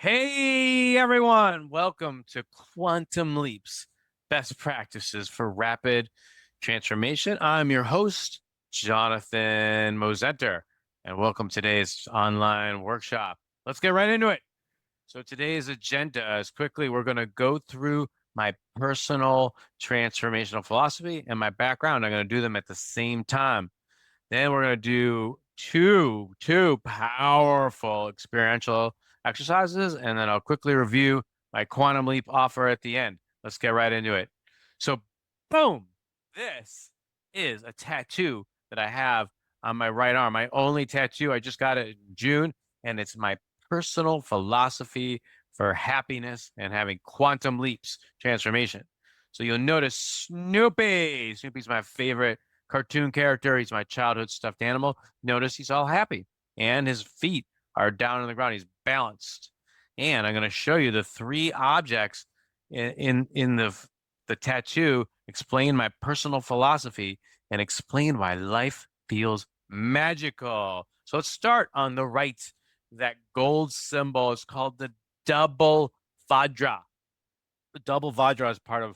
Hey everyone, welcome to Quantum Leaps, best practices for rapid transformation. I'm your host, Jonathan Mozenter, and welcome to today's online workshop. Let's get right into it. So today's agenda is quickly, we're going to go through my personal transformational philosophy and my background. I'm going to do them at the same time. Then we're going to do two powerful experiential exercises, and then I'll quickly review my quantum leap offer at the end. Let's get right into it. So, boom, this is a tattoo that I have on my right arm. My only tattoo. I just got it in June, and it's my personal philosophy for happiness and having quantum leaps transformation. So you'll notice Snoopy. Snoopy's my favorite cartoon character. He's my childhood stuffed animal. Notice he's all happy and his feet are down on the ground. He's balanced. And I'm going to show you the three objects in the tattoo, explain my personal philosophy and explain why life feels magical. So let's start on the right. That gold symbol is called the double Vajra. The double Vajra is part of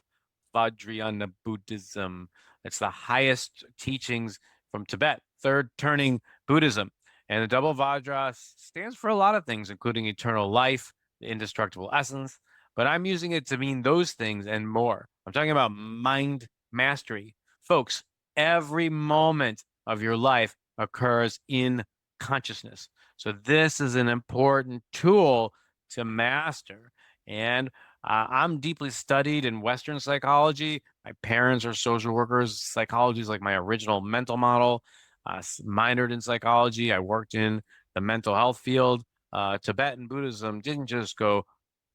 Vajrayana Buddhism. It's the highest teachings from Tibet, third turning Buddhism. And the double Vajra stands for a lot of things, including eternal life, the indestructible essence. But I'm using it to mean those things and more. I'm talking about mind mastery. Folks, every moment of your life occurs in consciousness. So this is an important tool to master. And I'm deeply studied in Western psychology. My parents are social workers. Psychology is like my original mental model. Minored in psychology. I worked in the mental health field. Tibetan Buddhism didn't just go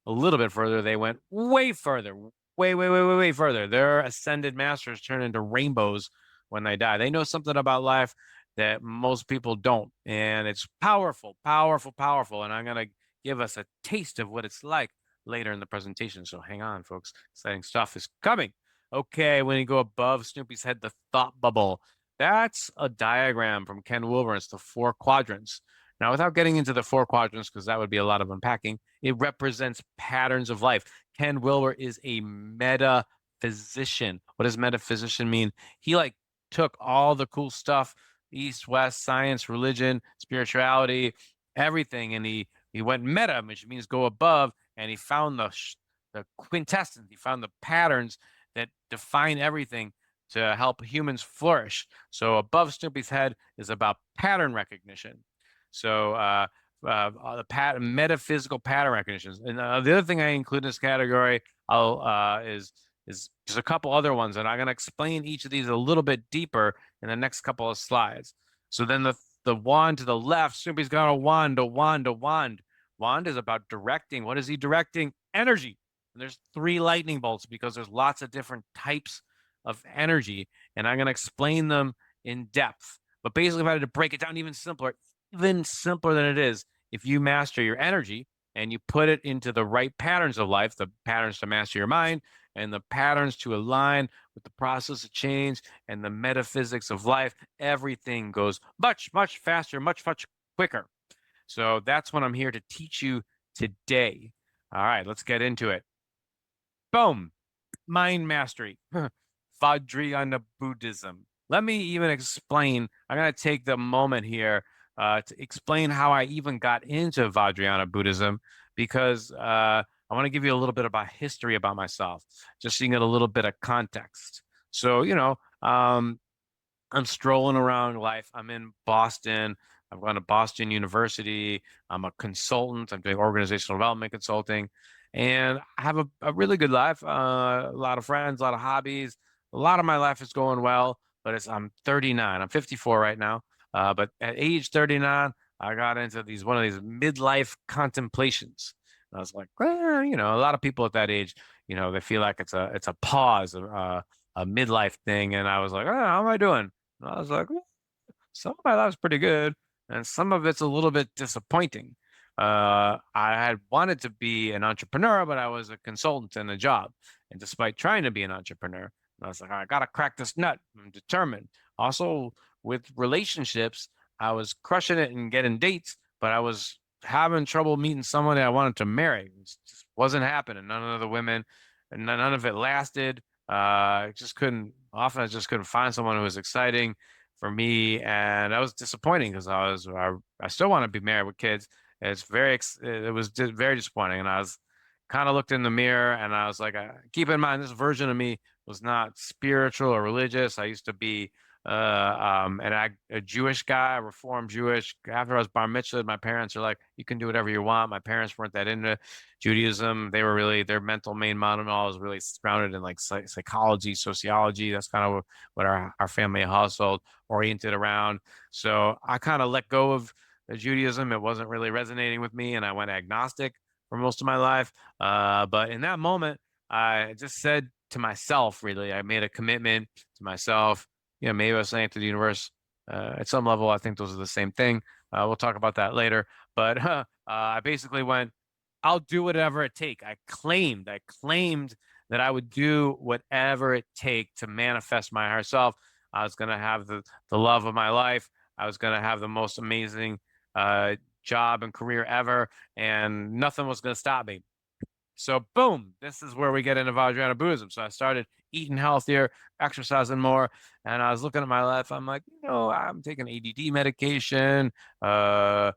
a little bit further, they went way further, way further. Their ascended masters turn into rainbows when they die. They know something about life that most people don't. And it's powerful, powerful, powerful. And I'm going to give us a taste of what it's like later in the presentation. So hang on, folks. Exciting stuff is coming. Okay, when you go above Snoopy's head, the thought bubble. That's a diagram from Ken Wilber. It's the four quadrants. Now, without getting into the four quadrants, because that would be a lot of unpacking, it represents patterns of life. Ken Wilber is a metaphysician. What does metaphysician mean? He took all the cool stuff, East, West, science, religion, spirituality, everything, and he went meta, which means go above, and he found the quintessence. He found the patterns that define everything to help humans flourish. So above Snoopy's head is about pattern recognition. So the metaphysical pattern recognitions. And the other thing I include in this category is just a couple other ones, and I'm going to explain each of these a little bit deeper in the next couple of slides. So then the wand to the left, Snoopy's got a wand, a wand, a wand. Wand is about directing. What is he directing? Energy. And there's three lightning bolts because there's lots of different types of energy, and I'm going to explain them in depth. But basically, if I had to break it down even simpler than it is, if you master your energy and you put it into the right patterns of life, the patterns to master your mind and the patterns to align with the process of change and the metaphysics of life, everything goes much, much faster, much, much quicker. So that's what I'm here to teach you today. All right, let's get into it. Boom. Mind mastery. Vajrayana Buddhism. Let me even explain. I'm going to take the moment here to explain how I even got into Vajrayana Buddhism because I want to give you a little bit about history about myself, just so you get a little bit of context. So, I'm strolling around life. I'm in Boston. I'm going to Boston University. I'm a consultant. I'm doing organizational development consulting. And I have a really good life, a lot of friends, a lot of hobbies. A lot of my life is going well, but I'm 39. I'm 54 right now. But at age 39, I got into one of these midlife contemplations. And I was like, well, a lot of people at that age, they feel like it's a pause, a midlife thing. And I was like, oh, how am I doing? And I was like, "Well, some of my life's pretty good, and some of it's a little bit disappointing. I had wanted to be an entrepreneur, but I was a consultant in a job. And despite trying to be an entrepreneur, I was like, I gotta crack this nut. I'm determined. Also, with relationships, I was crushing it and getting dates, but I was having trouble meeting someone that I wanted to marry. It just wasn't happening. None of the women, and none of it lasted. I just couldn't. Often I just couldn't find someone who was exciting for me, and that was disappointing because I still want to be married with kids. It was very disappointing, and I was kind of looked in the mirror, and I was like, keep in mind this version of me was not spiritual or religious. I used to be a Jewish guy, Reformed Jewish. After I was bar mitzvahed, my parents are like, you can do whatever you want. My parents weren't that into Judaism. They were really, their mental main model was really grounded in like psychology, sociology. That's kind of what our family household oriented around. So I kind of let go of Judaism. It wasn't really resonating with me, and I went agnostic for most of my life. But in that moment, I just said to myself, really, I made a commitment to myself. Maybe I was saying to the universe. At some level, I think those are the same thing. We'll talk about that later. But I basically went, I'll do whatever it take. I claimed that I would do whatever it take to manifest my higher self. I was gonna have the love of my life. I was gonna have the most amazing job and career ever, and nothing was gonna stop me. So boom, this is where we get into Vajrayana Buddhism. So I started eating healthier, exercising more, and I was looking at my life. I'm like, I'm taking ADD medication. I'm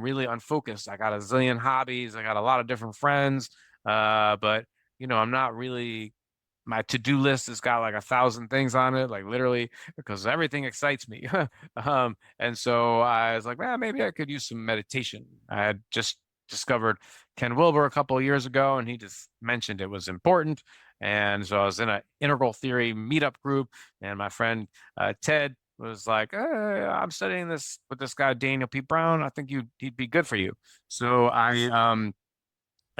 really unfocused. I got a zillion hobbies. I got a lot of different friends. But I'm not really. My to-do list has got like 1,000 things on it, like literally, because everything excites me. And so I was like, well, maybe I could use some meditation. I had just discovered Ken Wilber a couple of years ago, and he just mentioned it was important. And so I was in an integral theory meetup group, and my friend Ted was like, I'm studying this with this guy Daniel P. Brown. I think he'd be good for you. So I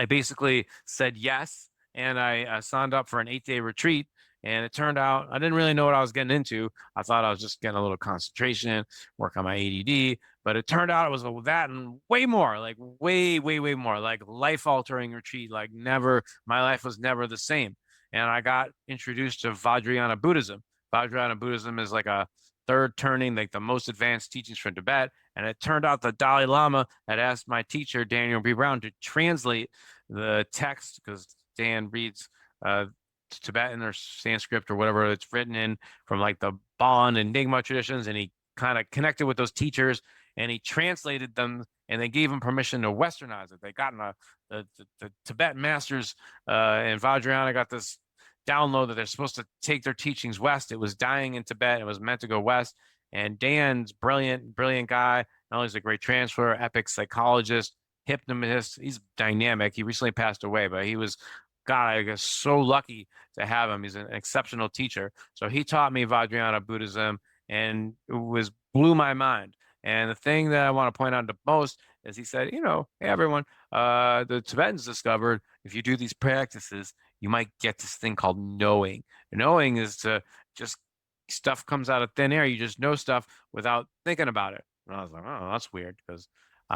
basically said yes, and I signed up for an 8-day retreat. And it turned out I didn't really know what I was getting into. I thought I was just getting a little concentration, work on my ADD, but it turned out it was that and way more, like way, way, way more, like life altering retreat. Like never, my life was never the same. And I got introduced to Vajrayana Buddhism. Vajrayana Buddhism is like a third turning, like the most advanced teachings from Tibet. And it turned out the Dalai Lama had asked my teacher, Daniel B. Brown, to translate the text because Dan reads Tibetan or Sanskrit or whatever it's written in from like the Bon and Nyingma traditions, and he kind of connected with those teachers and he translated them, and they gave him permission to Westernize it. They got the Tibetan masters and Vajrayana got this download that they're supposed to take their teachings west. It was dying in Tibet. It was meant to go west. And Dan's brilliant, brilliant guy. Not only is a great transfer, epic psychologist, hypnotist. He's dynamic. He recently passed away, but he was, God, I guess, so lucky to have him. He's an exceptional teacher. So he taught me Vajrayana Buddhism, and it was blew my mind. And the thing that I want to point out the most is he said, hey everyone, the Tibetans discovered if you do these practices, you might get this thing called knowing. Knowing is to just stuff comes out of thin air. You just know stuff without thinking about it. And I was like, oh, that's weird because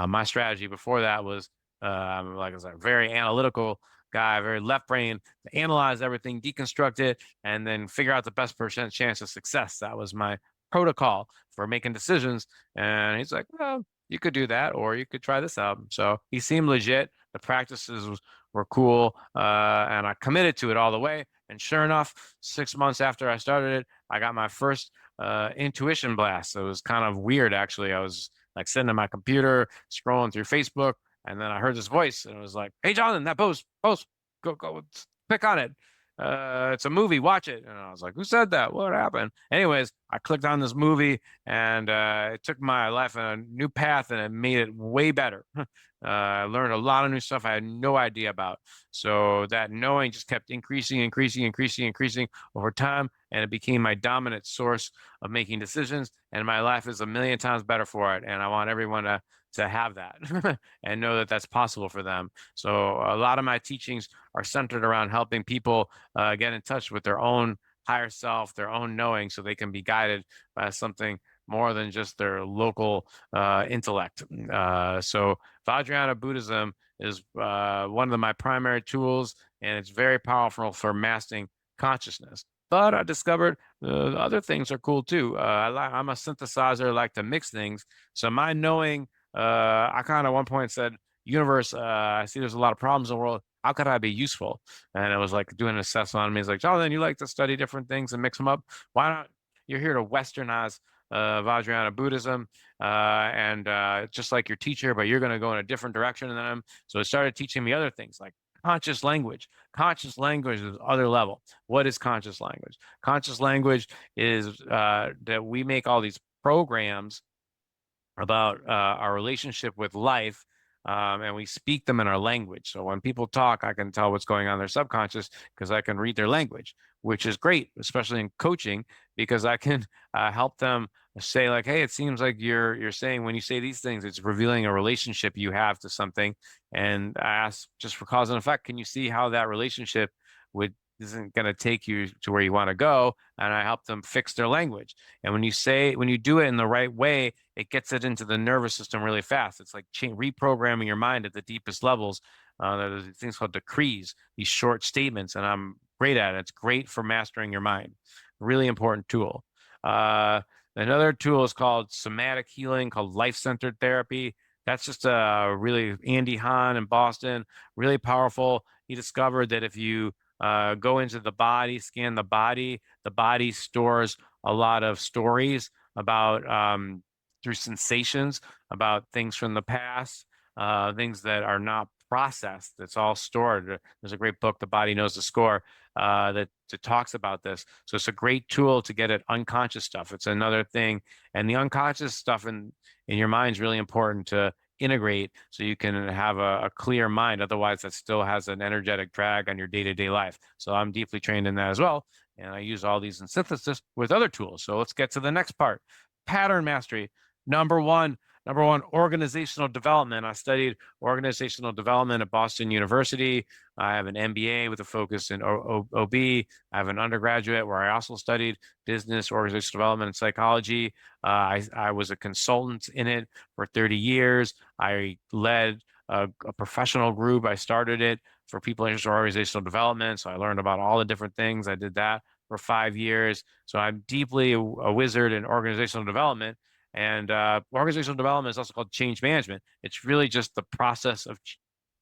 my strategy before that was, like I was a very analytical guy, very left brain, to analyze everything, deconstruct it, and then figure out the best percent chance of success. That was my protocol for making decisions. And he's like, well, you could do that, or you could try this out. So he seemed legit. The practices were cool, and I committed to it all the way. And sure enough, 6 months after I started it, I got my first intuition blast. So it was kind of weird, actually. I was like sitting at my computer, scrolling through Facebook, and then I heard this voice, and it was like, "Hey, Jonathan, that post, go, click on it. It's a movie, watch it." And I was like, "Who said that? What happened?" Anyways, I clicked on this movie, and it took my life in a new path, and it made it way better. I learned a lot of new stuff I had no idea about. So that knowing just kept increasing, increasing, increasing, increasing over time, and it became my dominant source of making decisions. And my life is a million times better for it. And I want everyone to have that and know that that's possible for them. So a lot of my teachings are centered around helping people get in touch with their own higher self, their own knowing, so they can be guided by something more than just their local intellect. So Vajrayana Buddhism is one of my primary tools, and it's very powerful for mastering consciousness. But I discovered other things are cool too. I'm a synthesizer, I like to mix things. So my knowing I kind of at one point said, universe, I see there's a lot of problems in the world. How could I be useful? And it was like doing an assessment on me. It's like, Jonathan, you like to study different things and mix them up. Why not? You're here to westernize Vajrayana Buddhism, and just like your teacher, but you're going to go in a different direction than them. So it started teaching me other things like conscious language. Conscious language is other level. What is conscious language? Conscious language is that we make all these programs about our relationship with life, and we speak them in our language. So when people talk, I can tell what's going on in their subconscious because I can read their language, which is great, especially in coaching, because I can help them say like, "Hey, it seems like you're saying when you say these things, it's revealing a relationship you have to something." And I ask just for cause and effect, can you see how that relationship would isn't going to take you to where you want to go? And I help them fix their language. And when you do it in the right way, it gets it into the nervous system really fast. It's like reprogramming your mind at the deepest levels. There's these things called decrees, these short statements, and I'm great at it. It's great for mastering your mind. Really important tool. Uh, Another tool is called somatic healing, called life-centered therapy. That's just really Andy Hahn in Boston, really powerful. He discovered that if you go into the body, scan the body stores a lot of stories about through sensations about things from the past, things that are not processed. It's all stored. There's a great book, The Body Knows the Score, that talks about this. So it's a great tool to get at unconscious stuff. It's another thing, and the unconscious stuff in your mind is really important to integrate so you can have a clear mind. Otherwise, that still has an energetic drag on your day-to-day life. So I'm deeply trained in that as well. And I use all these in synthesis with other tools. So let's get to the next part. Pattern mastery. Number one, organizational development. I studied organizational development at Boston University. I have an MBA with a focus in OB. I have an undergraduate where I also studied business, organizational development, and psychology. I was a consultant in it for 30 years. I led a professional group. I started it for people interested in organizational development. So I learned about all the different things. I did that for 5 years. So I'm deeply a wizard in organizational development. And organizational development is also called change management. It's really just the process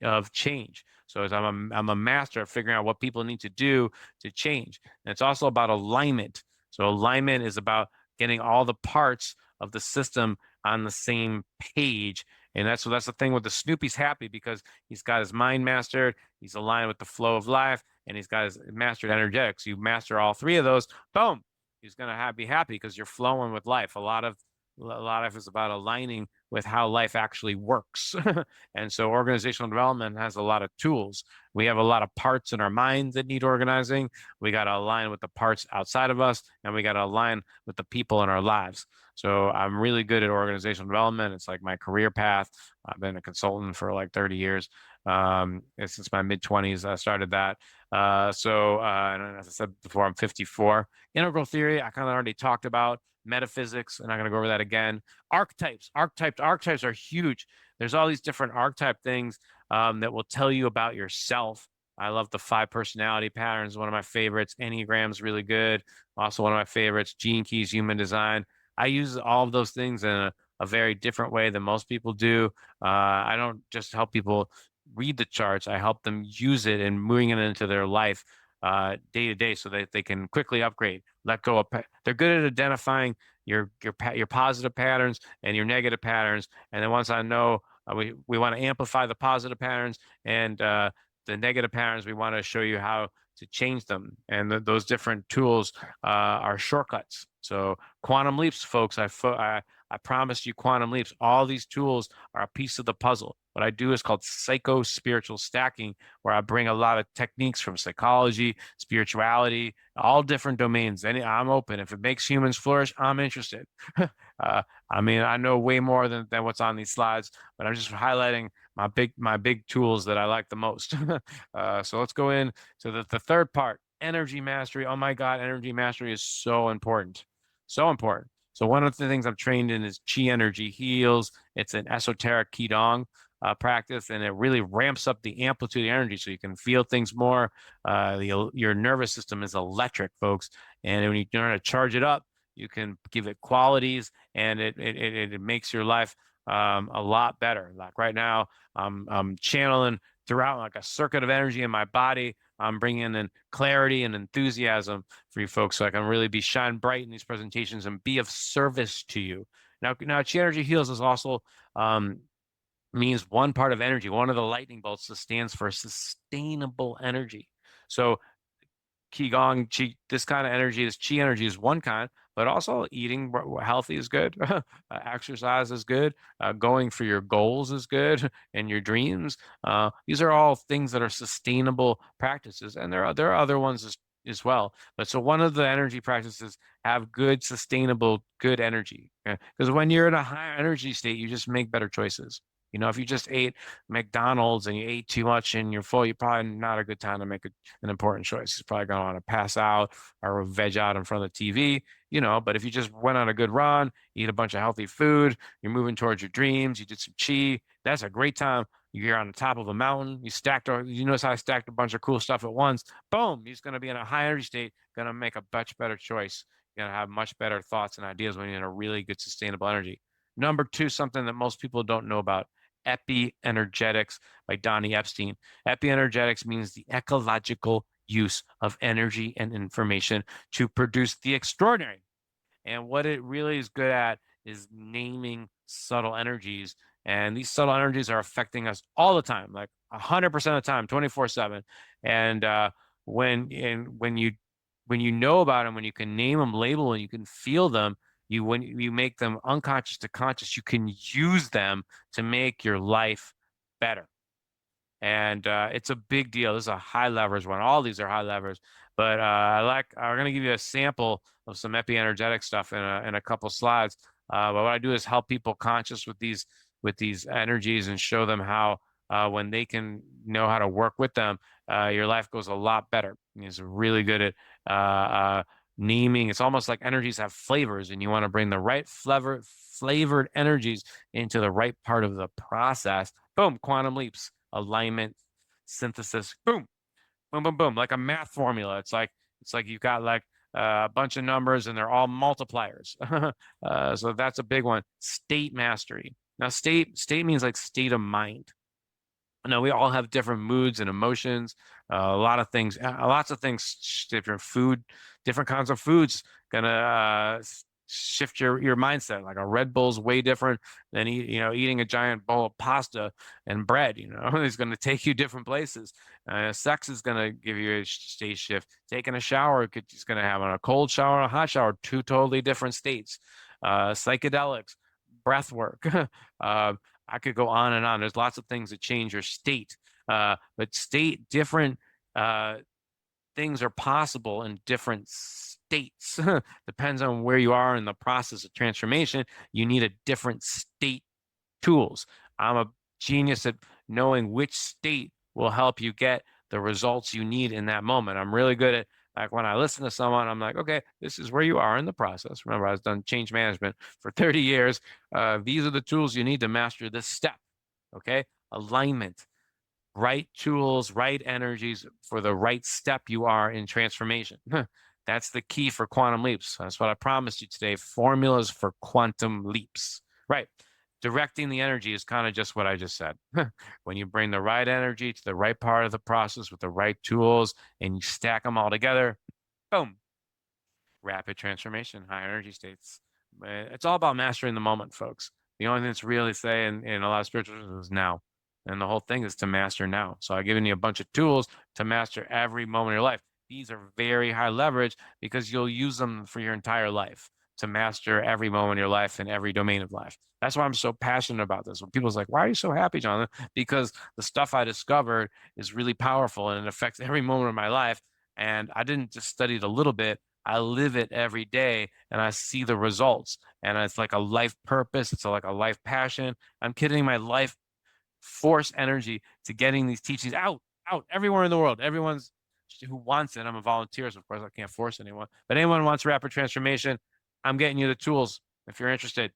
of change. So I'm a master of figuring out what people need to do to change. And it's also about alignment. So alignment is about getting all the parts of the system on the same page. And that's the thing with the Snoopy's happy because he's got his mind mastered, he's aligned with the flow of life, and he's got his mastered energetics. You master all three of those, boom, he's gonna be happy because you're flowing with life. A lot of it is about aligning with how life actually works. And so organizational development has a lot of tools. We have a lot of parts in our mind that need organizing. We got to align with the parts outside of us, and we got to align with the people in our lives. So I'm really good at organizational development. It's like my career path. I've been a consultant for like 30 years. Since my mid 20s, I started that. And as I said before, I'm 54. Integral theory, I kind of already talked about. Metaphysics, I'm not going to go over that again. Archetypes are huge. There's all these different archetype things that will tell you about yourself. I love the 5 personality patterns, one of my favorites. Enneagram's really good. Also one of my favorites. Gene Keys, Human Design. I use all of those things in a very different way than most people do. I don't just help people read the charts. I help them use it and moving it into their life day to day so that they can quickly upgrade, let go of. They're good at identifying your positive patterns and your negative patterns. And then once I know we want to amplify the positive patterns and the negative patterns, we want to show you how to change them. And those different tools are shortcuts. So quantum leaps, folks. I promised you quantum leaps. All these tools are a piece of the puzzle. What I do is called psycho-spiritual stacking, where I bring a lot of techniques from psychology, spirituality, all different domains. I'm open. If it makes humans flourish, I'm interested. I mean, I know way more than what's on these slides, but I'm just highlighting my big tools that I like the most. So let's go in to the third part, energy mastery. Oh my God, energy mastery is so important. So important. So one of the things I'm trained in is chi energy heals. It's an esoteric qigong practice, and it really ramps up the amplitude of energy so you can feel things more. Your nervous system is electric, folks, and when you learn to charge it up, you can give it qualities, and it makes your life a lot better. Like right now, I'm channeling throughout like a circuit of energy in my body. I'm bringing in clarity and enthusiasm for you folks, so I can really be shine bright in these presentations and be of service to you. Now, Chi Energy Heals is also um, means one part of energy. One of the lightning bolts that stands for sustainable energy. So Qigong, Qi, this kind of energy, this Qi energy is one kind, but also eating healthy is good. Exercise is good. Going for your goals is good and your dreams. These are all things that are sustainable practices. And there are other ones as well. But so one of the energy practices have good, sustainable, good energy. Because when you're in a higher energy state, you just make better choices. If you just ate McDonald's and you ate too much and you're full, you're probably not a good time to make an important choice. He's probably going to want to pass out or veg out in front of the TV. But if you just went on a good run, eat a bunch of healthy food, you're moving towards your dreams, you did some chi, that's a great time. You're on the top of a mountain, you notice how I stacked a bunch of cool stuff at once. Boom, you're going to be in a high energy state, going to make a much better choice. You're going to have much better thoughts and ideas when you're in a really good sustainable energy. Number two, something that most people don't know about, epi-energetics by Donnie Epstein. Epi-energetics means the ecological use of energy and information to produce the extraordinary. And what it really is good at is naming subtle energies. And these subtle energies are affecting us all the time, like 100% of the time, 24/7. And when you know about them, when you can name them, label, and you can feel them, when you make them unconscious to conscious, you can use them to make your life better. And it's a big deal. This is a high leverage one. All these are high leverage, but I'm going to give you a sample of some epi-energetic stuff in a couple slides. But what I do is help people conscious with these energies and show them how when they can know how to work with them, your life goes a lot better. He's really good at naming. It's almost like energies have flavors, and you want to bring the right flavored energies into the right part of the process. Boom, quantum leaps, alignment, synthesis, boom, boom, boom, boom, like a math formula. It's like you've got like a bunch of numbers and they're all multipliers. So that's a big one. State mastery. Now, state means like state of mind. No, we all have different moods and emotions. A lot of things, lots of things, different food, different kinds of foods gonna shift your mindset. Like a Red Bull's way different than eating a giant bowl of pasta and bread. It's gonna take you different places. Sex is gonna give you a state shift. Taking a shower is gonna have a cold shower and a hot shower, two totally different states. Psychedelics, breath work. I could go on and on. There's lots of things that change your state, but different things are possible in different states. Depends on where you are in the process of transformation. You need a different state tools. I'm a genius at knowing which state will help you get the results you need in that moment. I'm really good at, like, when I listen to someone, I'm like, okay, this is where you are in the process. Remember, I've done change management for 30 years. These are the tools you need to master this step. Okay. Alignment, right tools, right energies for the right step you are in transformation. That's the key for quantum leaps. That's what I promised you today. Formulas for quantum leaps. Right. Directing the energy is kind of just what I just said. When you bring the right energy to the right part of the process with the right tools and you stack them all together, boom, rapid transformation, high energy states. It's all about mastering the moment, folks. The only thing that's really saying in a lot of spiritualism is now. And the whole thing is to master now. So I've given you a bunch of tools to master every moment of your life. These are very high leverage because you'll use them for your entire life to master every moment of your life and every domain of life. That's why I'm so passionate about this. When people's like, why are you so happy, Jonathan? Because the stuff I discovered is really powerful and it affects every moment of my life. And I didn't just study it a little bit. I live it every day and I see the results. And it's like a life purpose. It's like a life passion. I'm getting my life force energy to getting these teachings out everywhere in the world. Everyone's who wants it. I'm a volunteer, so of course I can't force anyone. But anyone who wants rapid transformation, I'm getting you the tools if you're interested.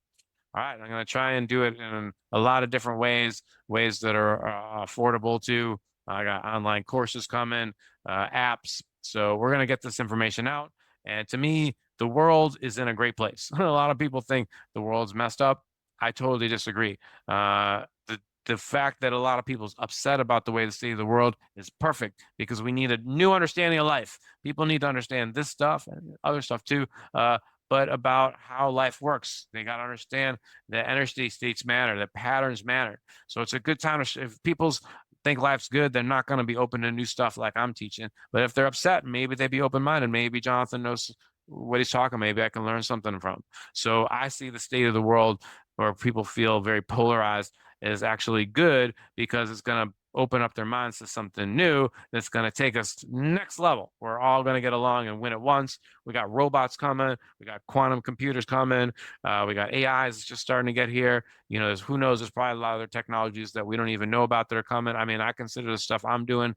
All right, I'm going to try and do it in a lot of different ways that are affordable too. I got online courses coming, apps. So we're going to get this information out. And to me, the world is in a great place. A lot of people think the world's messed up. I totally disagree. The fact that a lot of people's upset about the way the state of the world is perfect because we need a new understanding of life. People need to understand this stuff and other stuff too, but about how life works. They got to understand that energy states matter, that patterns matter. So it's a good time to, if people's think life's good, they're not going to be open to new stuff like I'm teaching. But if they're upset, maybe they be open-minded. Maybe Jonathan knows what he's talking. Maybe I can learn something from. So I see the state of the world where people feel very polarized is actually good because it's going to open up their minds to something new that's going to take us next level. We're all going to get along and win at once. We got robots coming. We got quantum computers coming. We got AIs just starting to get here. You know, who knows? There's probably a lot of other technologies that we don't even know about that are coming. I mean, I consider the stuff I'm doing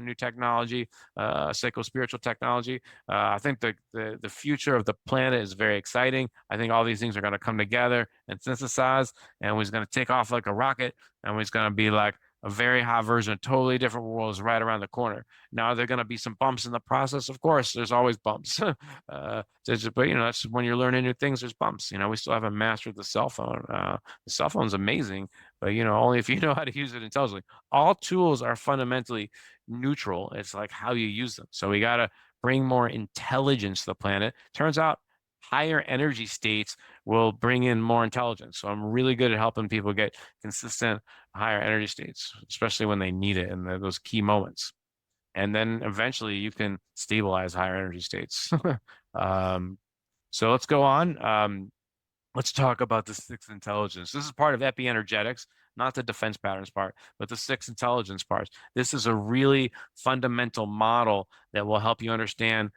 new technology, psycho-spiritual technology. I think the future of the planet is very exciting. I think all these things are going to come together and synthesize, and we're going to take off like a rocket, and we're going to be like a very high version, a totally different world is right around the corner. Now, are there going to be some bumps in the process? Of course, there's always bumps. But that's when you're learning new things, there's bumps. We still haven't mastered the cell phone. The cell phone's amazing, but only if you know how to use it intelligently. All tools are fundamentally neutral. It's like how you use them. So we got to bring more intelligence to the planet. Turns out higher energy states will bring in more intelligence. So I'm really good at helping people get consistent higher energy states, especially when they need it in those key moments. And then eventually you can stabilize higher energy states. um, so let's go on. Let's talk about the sixth intelligence. This is part of epienergetics, not the defense patterns part, but the sixth intelligence part. This is a really fundamental model that will help you understand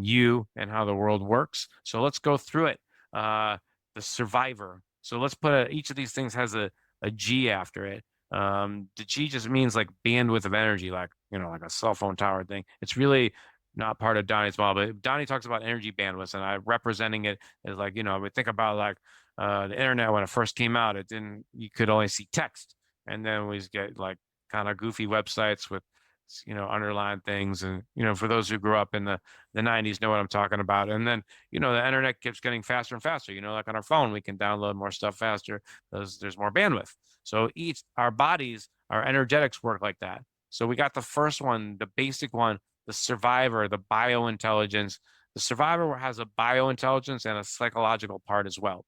you and how the world works. So let's go through it. The survivor. So let's put each of these things has a G after it. The G just means like bandwidth of energy, like like a cell phone tower thing. It's really not part of Donnie's model, but Donnie talks about energy bandwidths, and I representing it as like, we think about like the internet when it first came out, you could only see text. And then we get like kind of goofy websites with, underlying things. And, for those who grew up in the 90s know what I'm talking about. And then, the internet keeps getting faster and faster. Like on our phone, we can download more stuff faster because there's more bandwidth. So our bodies, our energetics work like that. So we got the first one, the basic one, the survivor, the biointelligence. The survivor has a biointelligence and a psychological part as well.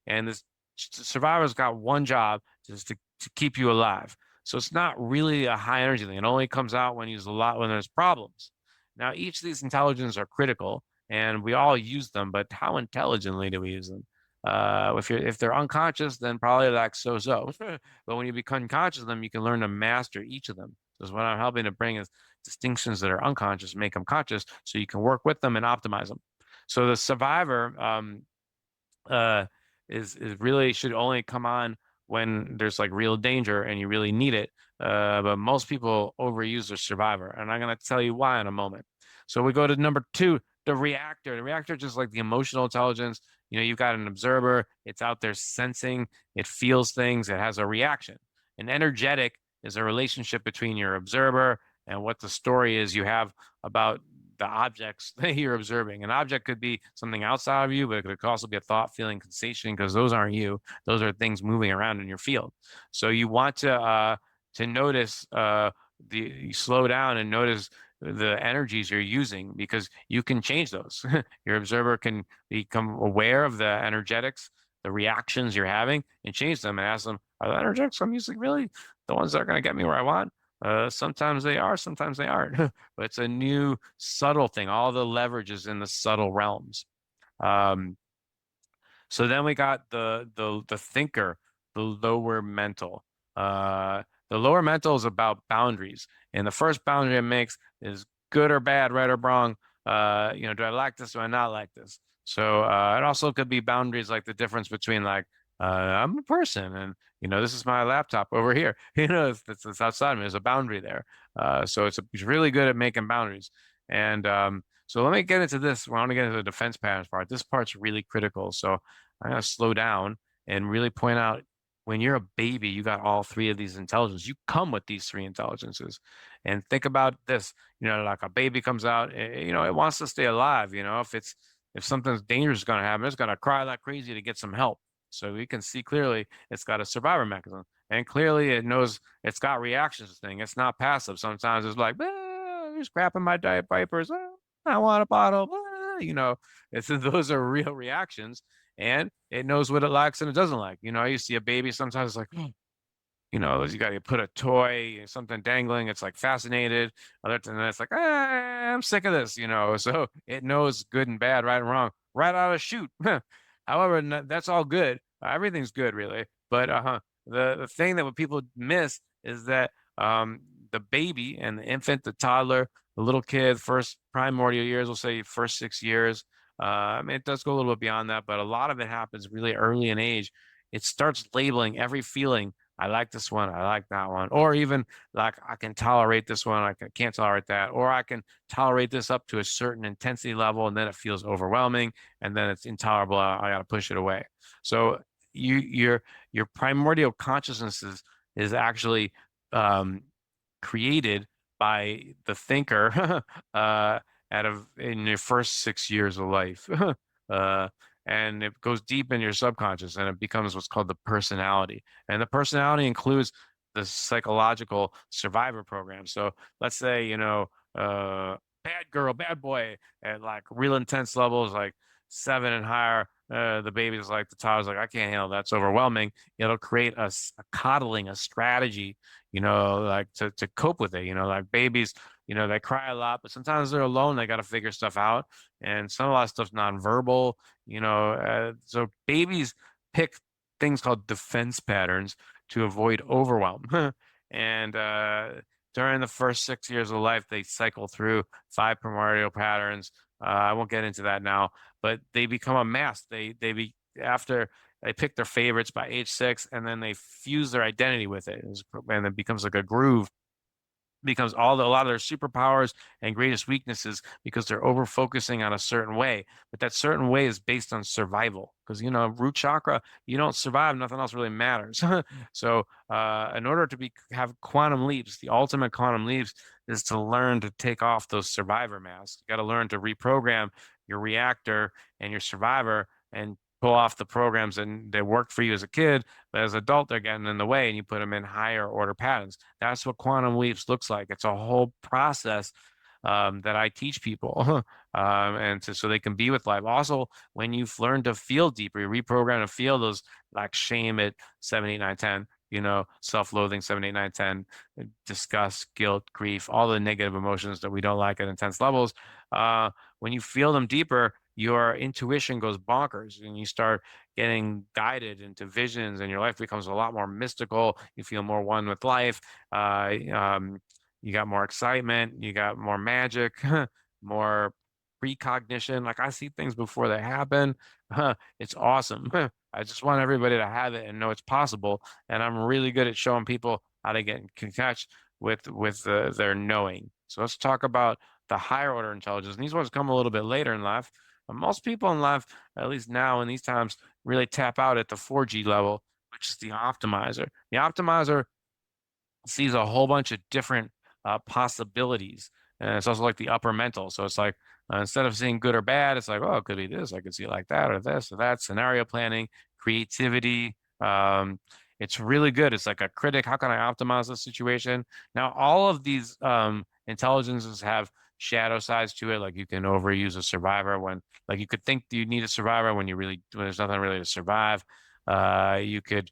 And this survivor's got one job, just to keep you alive. So it's not really a high energy thing. It only comes out when there's problems. Now, each of these intelligences are critical, and we all use them, but how intelligently do we use them? If they're unconscious, then probably like so. But when you become conscious of them, you can learn to master each of them. So what I'm helping to bring is distinctions that are unconscious, make them conscious, so you can work with them and optimize them. So the survivor uh, is really should only come on when there's like real danger and you really need it. But most people overuse their survivor, and I'm going to tell you why in a moment. So we go to number two, the reactor. The reactor is just like the emotional intelligence. You've got an observer. It's out there sensing. It feels things. It has a reaction. An energetic is a relationship between your observer and what the story is you have about the objects that you're observing. An object could be something outside of you, but it could also be a thought, feeling, sensation, because those aren't you. Those are things moving around in your field. So you want to notice you slow down and notice the energies you're using because you can change those. Your observer can become aware of the energetics, the reactions you're having, and change them and ask them, are the energetics I'm using really the ones that are going to get me where I want? Sometimes they are, sometimes they aren't. But it's a new subtle thing. All the leverage is in the subtle realms. Um, so then we got the thinker, the lower mental. The lower mental is about boundaries, and the first boundary it makes is good or bad, right or wrong. Do I like this? Do I not like this? So it also could be boundaries like the difference between like I'm a person, and this is my laptop over here. It's outside of me. There's a boundary there. So it's really good at making boundaries. And so let me get into this. I want to get into the defense patterns part. This part's really critical. So I'm going to slow down and really point out when you're a baby, you got all three of these intelligences. You come with these three intelligences. And think about this, like a baby comes out, it wants to stay alive. If something dangerous is going to happen, it's going to cry like crazy to get some help. So we can see clearly it's got a survivor mechanism. And clearly it knows it's got reactions to things. It's not passive. Sometimes it's like, there's crap in my diet diapers. I want a bottle. Those are real reactions. And it knows what it likes and it doesn't like. You see a baby sometimes it's like, you got to put a toy, something dangling. It's like fascinated. Other than that, it's like, I'm sick of this. So it knows good and bad, right and wrong, right out of chute. However, that's all good. Everything's good, really. But the thing that what people miss is that the baby and the infant, the toddler, the little kid, first primordial years, we'll say first 6 years. It does go a little bit beyond that, but a lot of it happens really early in age. It starts labeling every feeling. I like this one. I like that one. Or even like I can tolerate this one. Can't tolerate that. Or I can tolerate this up to a certain intensity level, and then it feels overwhelming, and then it's intolerable. I got to push it away. So your primordial consciousness is actually um, created by the thinker in your first 6 years of life. uh, and it goes deep in your subconscious and it becomes what's called the personality. And the personality includes the psychological survivor program. So let's say, bad girl, bad boy at like real intense levels, like 7 and higher. The baby's like, the toddler's like, I can't handle that. It's overwhelming. It'll create a coddling, a strategy, like to cope with it. Like babies, they cry a lot, but sometimes they're alone. They got to figure stuff out. And a lot of stuff's nonverbal, so babies pick things called defense patterns to avoid overwhelm. And during the first 6 years of life, they cycle through 5 primordial patterns. I won't get into that now, but they become a mass. After they pick their favorites by age 6, and then they fuse their identity with it, and it becomes like a groove. Becomes a lot of their superpowers and greatest weaknesses because they're over focusing on a certain way. But that certain way is based on survival. Because root chakra, you don't survive, nothing else really matters. So in order to have quantum leaps, the ultimate quantum leaps is to learn to take off those survivor masks. You got to learn to reprogram your reactor and your survivor and pull off the programs and they worked for you as a kid, but as an adult they're getting in the way, and you put them in higher order patterns. That's what quantum leaps looks like. It's a whole process that I teach people, so they can be with life. Also, when you've learned to feel deeper, you reprogram to feel those like shame at 7, 8, 9, 10. Self-loathing, 7, 8, 9, 10, disgust, guilt, grief, all the negative emotions that we don't like at intense levels. When you feel them deeper, your intuition goes bonkers and you start getting guided into visions and your life becomes a lot more mystical. You feel more one with life. You got more excitement. You got more magic, more precognition. Like I see things before they happen. It's awesome. I just want everybody to have it and know it's possible. And I'm really good at showing people how to get in touch with their knowing. So let's talk about the higher order intelligence. And these ones come a little bit later in life. Most people in life, at least now in these times, really tap out at the 4G level, which is the optimizer. The optimizer sees a whole bunch of different possibilities. And it's also like the upper mental. So it's like instead of seeing good or bad, it's like, oh, it could be this. I could see it like that or this or that. Scenario planning, creativity. It's really good. It's like a critic. How can I optimize the situation? Now, all of these intelligences have shadow sides to it. Like you can overuse a survivor when, like, you could think you need a survivor when when there's nothing really to survive. The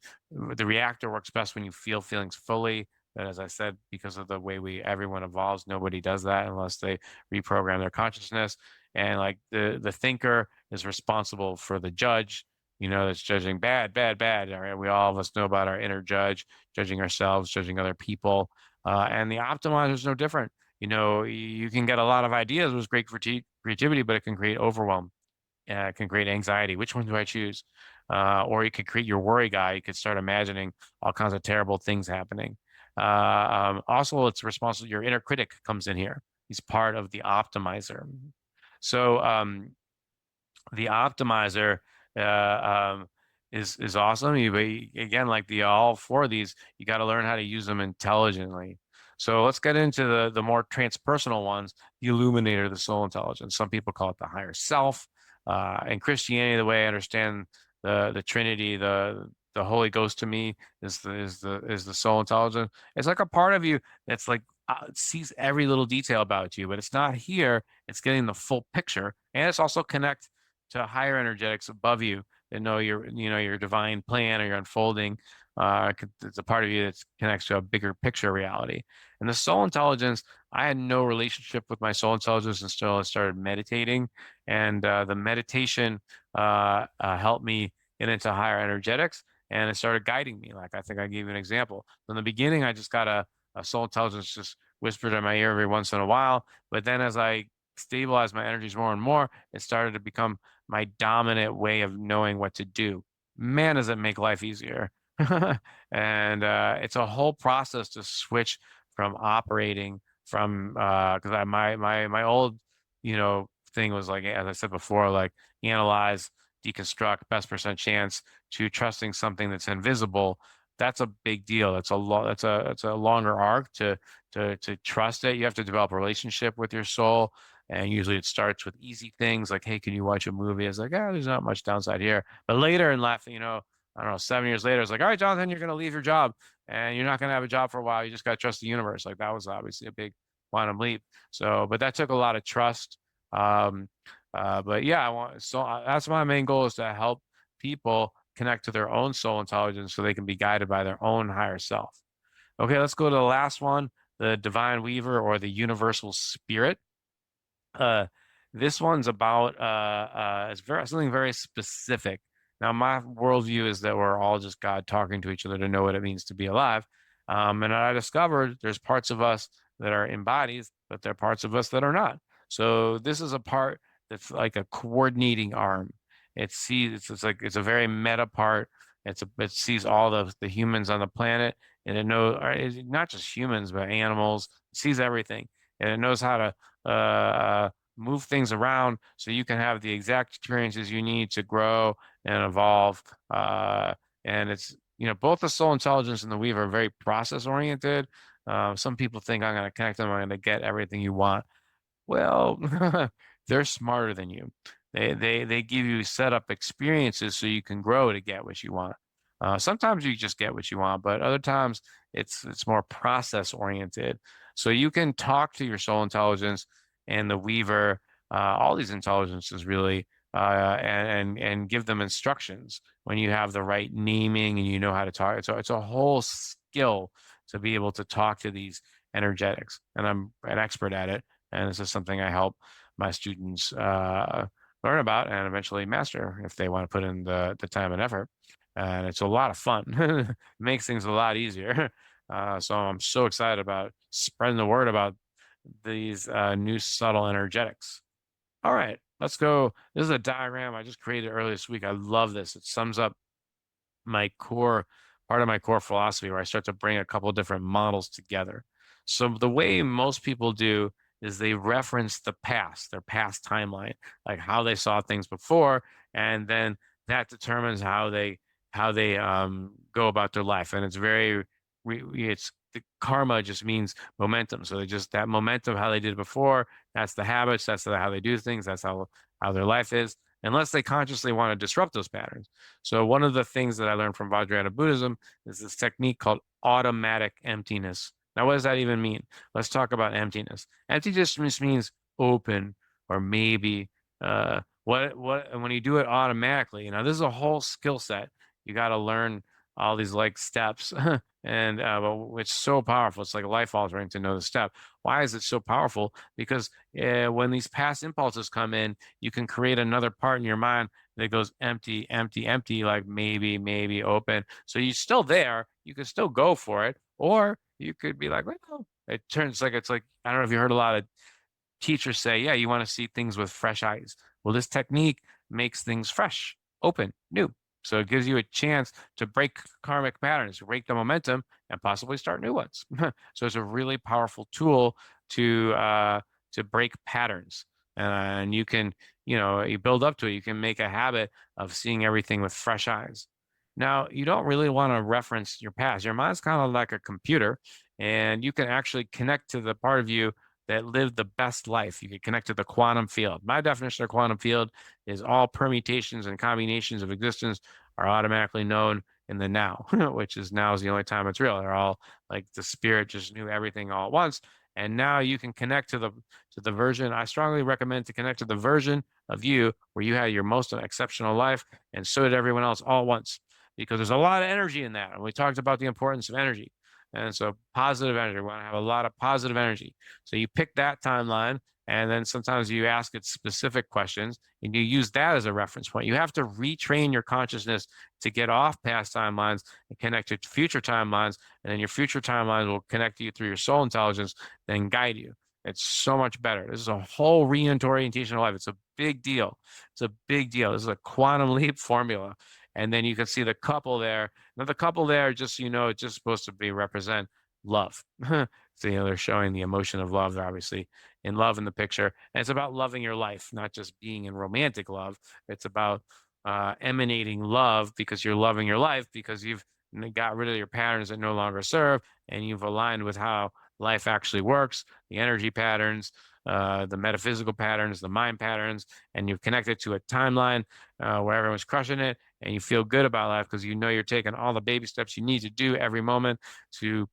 reactor works best when you feel feelings fully. But as I said, because of the way everyone evolves, nobody does that unless they reprogram their consciousness. And like the thinker is responsible for the judge, that's judging bad, bad, bad. All right. All of us know about our inner judge, judging ourselves, judging other people. And the optimizer is no different. You can get a lot of ideas, which is great for creativity, but it can create overwhelm. It can create anxiety. Which one do I choose? Or you could create your worry guy. You could start imagining all kinds of terrible things happening. Also, it's responsible. Your inner critic comes in here. He's part of the optimizer. So the optimizer is awesome. Again, like all 4 of these, you got to learn how to use them intelligently. So let's get into the more transpersonal ones, the illuminator, the soul intelligence. Some people call it the higher self. In Christianity, the way I understand the Trinity, the Holy Ghost to me is the soul intelligence. It's like a part of you that's like sees every little detail about you, but it's not here. It's getting the full picture, and it's also connect to higher energetics above you that know your divine plan or your unfolding. It's a part of you that connects to a bigger picture reality. And the soul intelligence, I had no relationship with my soul intelligence until I started meditating, and the meditation helped me get into higher energetics, and it started guiding me. Like I think I gave you an example. In the beginning, I just got a soul intelligence just whispered in my ear every once in a while, but then as I stabilized my energies more and more, it started to become my dominant way of knowing what to do. Man, does it make life easier. And it's a whole process to switch from operating from because my old thing was like, as I said before, like analyze, deconstruct, best percent chance, to trusting something that's invisible. That's a big deal. That's a longer arc to trust it. You have to develop a relationship with your soul. And usually it starts with easy things like, hey, can you watch a movie? It's like, there's not much downside here. But later in life, I don't know, 7 years later, it's like, all right, Jonathan, you're going to leave your job and you're not going to have a job for a while. You just got to trust the universe. Like that was obviously a big quantum leap. So, but that took a lot of trust. Um, but yeah, that's my main goal, is to help people connect to their own soul intelligence so they can be guided by their own higher self. Okay, let's go to the last one, the divine weaver or the universal spirit. Uh, this one's about it's something very specific. Now, my worldview is that we're all just God talking to each other to know what it means to be alive. And I discovered there's parts of us that are in bodies, but there are parts of us that are not. So this is a part that's like a coordinating arm. It's a very meta part. It sees all the humans on the planet, and it knows, not just humans but animals. It sees everything, and it knows how to move things around so you can have the exact experiences you need to grow and evolve. And both the soul intelligence and the weave are very process oriented. Some people think I'm going to connect them, I'm going to get everything you want. Well, they're smarter than you. They give you set up experiences so you can grow to get what you want. Sometimes you just get what you want, but other times it's more process oriented. So you can talk to your soul intelligence and the weaver, all these intelligences really, and give them instructions when you have the right naming and you know how to talk. So it's a whole skill to be able to talk to these energetics, and I'm an expert at it. And this is something I help my students learn about and eventually master if they want to put in the time and effort. And it's a lot of fun. It makes things a lot easier. So I'm so excited about spreading the word about these new subtle energetics. All right, let's go. This is a diagram I just created earlier this week. I love this. It sums up my core part of my core philosophy, where I start to bring a couple different models together. So the way most people do is they reference the past, their past timeline, like how they saw things before, and then that determines how they go about their life. And it's the karma just means momentum. So they just that momentum, how they did before, that's the habits, that's how they do things, that's how their life is, unless they consciously want to disrupt those patterns. So one of the things that I learned from Vajrayana Buddhism is this technique called automatic emptiness. Now, what does that even mean? Let's talk about emptiness. Emptiness just means open or maybe. What when you do it automatically, this is a whole skill set. You got to learn all these like steps, and but it's so powerful. It's like life altering to know the step. Why is it so powerful? Because when these past impulses come in, you can create another part in your mind that goes empty, empty, empty, like maybe open. So you're still there. You can still go for it. Or you could be like, well, it turns like it's like, I don't know if you heard a lot of teachers say, yeah, you want to see things with fresh eyes. Well, this technique makes things fresh, open, new. So it gives you a chance to break karmic patterns, break the momentum, and possibly start new ones. So it's a really powerful tool to break patterns. And you can, you build up to it. You can make a habit of seeing everything with fresh eyes. Now, you don't really want to reference your past. Your mind's kind of like a computer, and you can actually connect to the part of you that live the best life. You can connect to the quantum field. My definition of quantum field is all permutations and combinations of existence are automatically known in the now, which is now is the only time it's real. They're all like the spirit just knew everything all at once. And now you can connect to the version. I strongly recommend to connect to the version of you where you had your most exceptional life, and so did everyone else all at once. Because there's a lot of energy in that. And we talked about the importance of energy. And so positive energy, we want to have a lot of positive energy. So you pick that timeline, and then sometimes you ask it specific questions and you use that as a reference point. You have to retrain your consciousness to get off past timelines and connect to future timelines. And then your future timelines will connect you through your soul intelligence, then guide you. It's so much better. This is a whole reorientation of life. It's a big deal. It's a big deal. This is a quantum leap formula. And then you can see the couple there. Now the couple there, just so you know, it's just supposed to be represent love. So, they're showing the emotion of love. They're obviously in love in the picture. And it's about loving your life, not just being in romantic love. It's about emanating love because you're loving your life because you've got rid of your patterns that no longer serve and you've aligned with how life actually works, the energy patterns, the metaphysical patterns, the mind patterns, and you've connected to a timeline where everyone's crushing it and you feel good about life because you know you're taking all the baby steps you need to do every moment to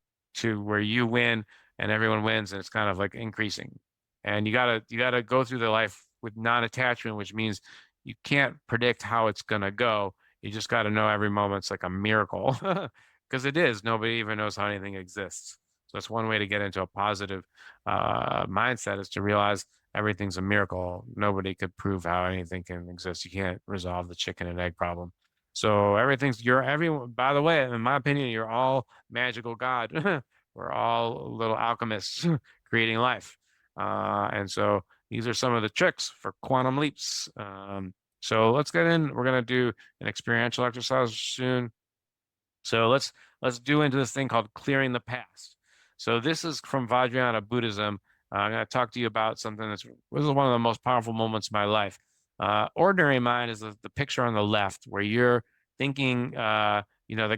where you win and everyone wins, and it's kind of like increasing. And you gotta go through the life with non-attachment, which means you can't predict how it's gonna go. You just got to know every moment's like a miracle because it is. Nobody even knows how anything exists. So that's one way to get into a positive mindset is to realize everything's a miracle. Nobody could prove how anything can exist. You can't resolve the chicken and egg problem. So you're everyone, by the way, in my opinion, you're all magical God. We're all little alchemists creating life. And so these are some of the tricks for quantum leaps. So let's get in. We're going to do an experiential exercise soon. So let's do into this thing called clearing the past. So this is from Vajrayana Buddhism. I'm going to talk to you about something this is one of the most powerful moments of my life. Ordinary mind is the picture on the left where you're thinking, the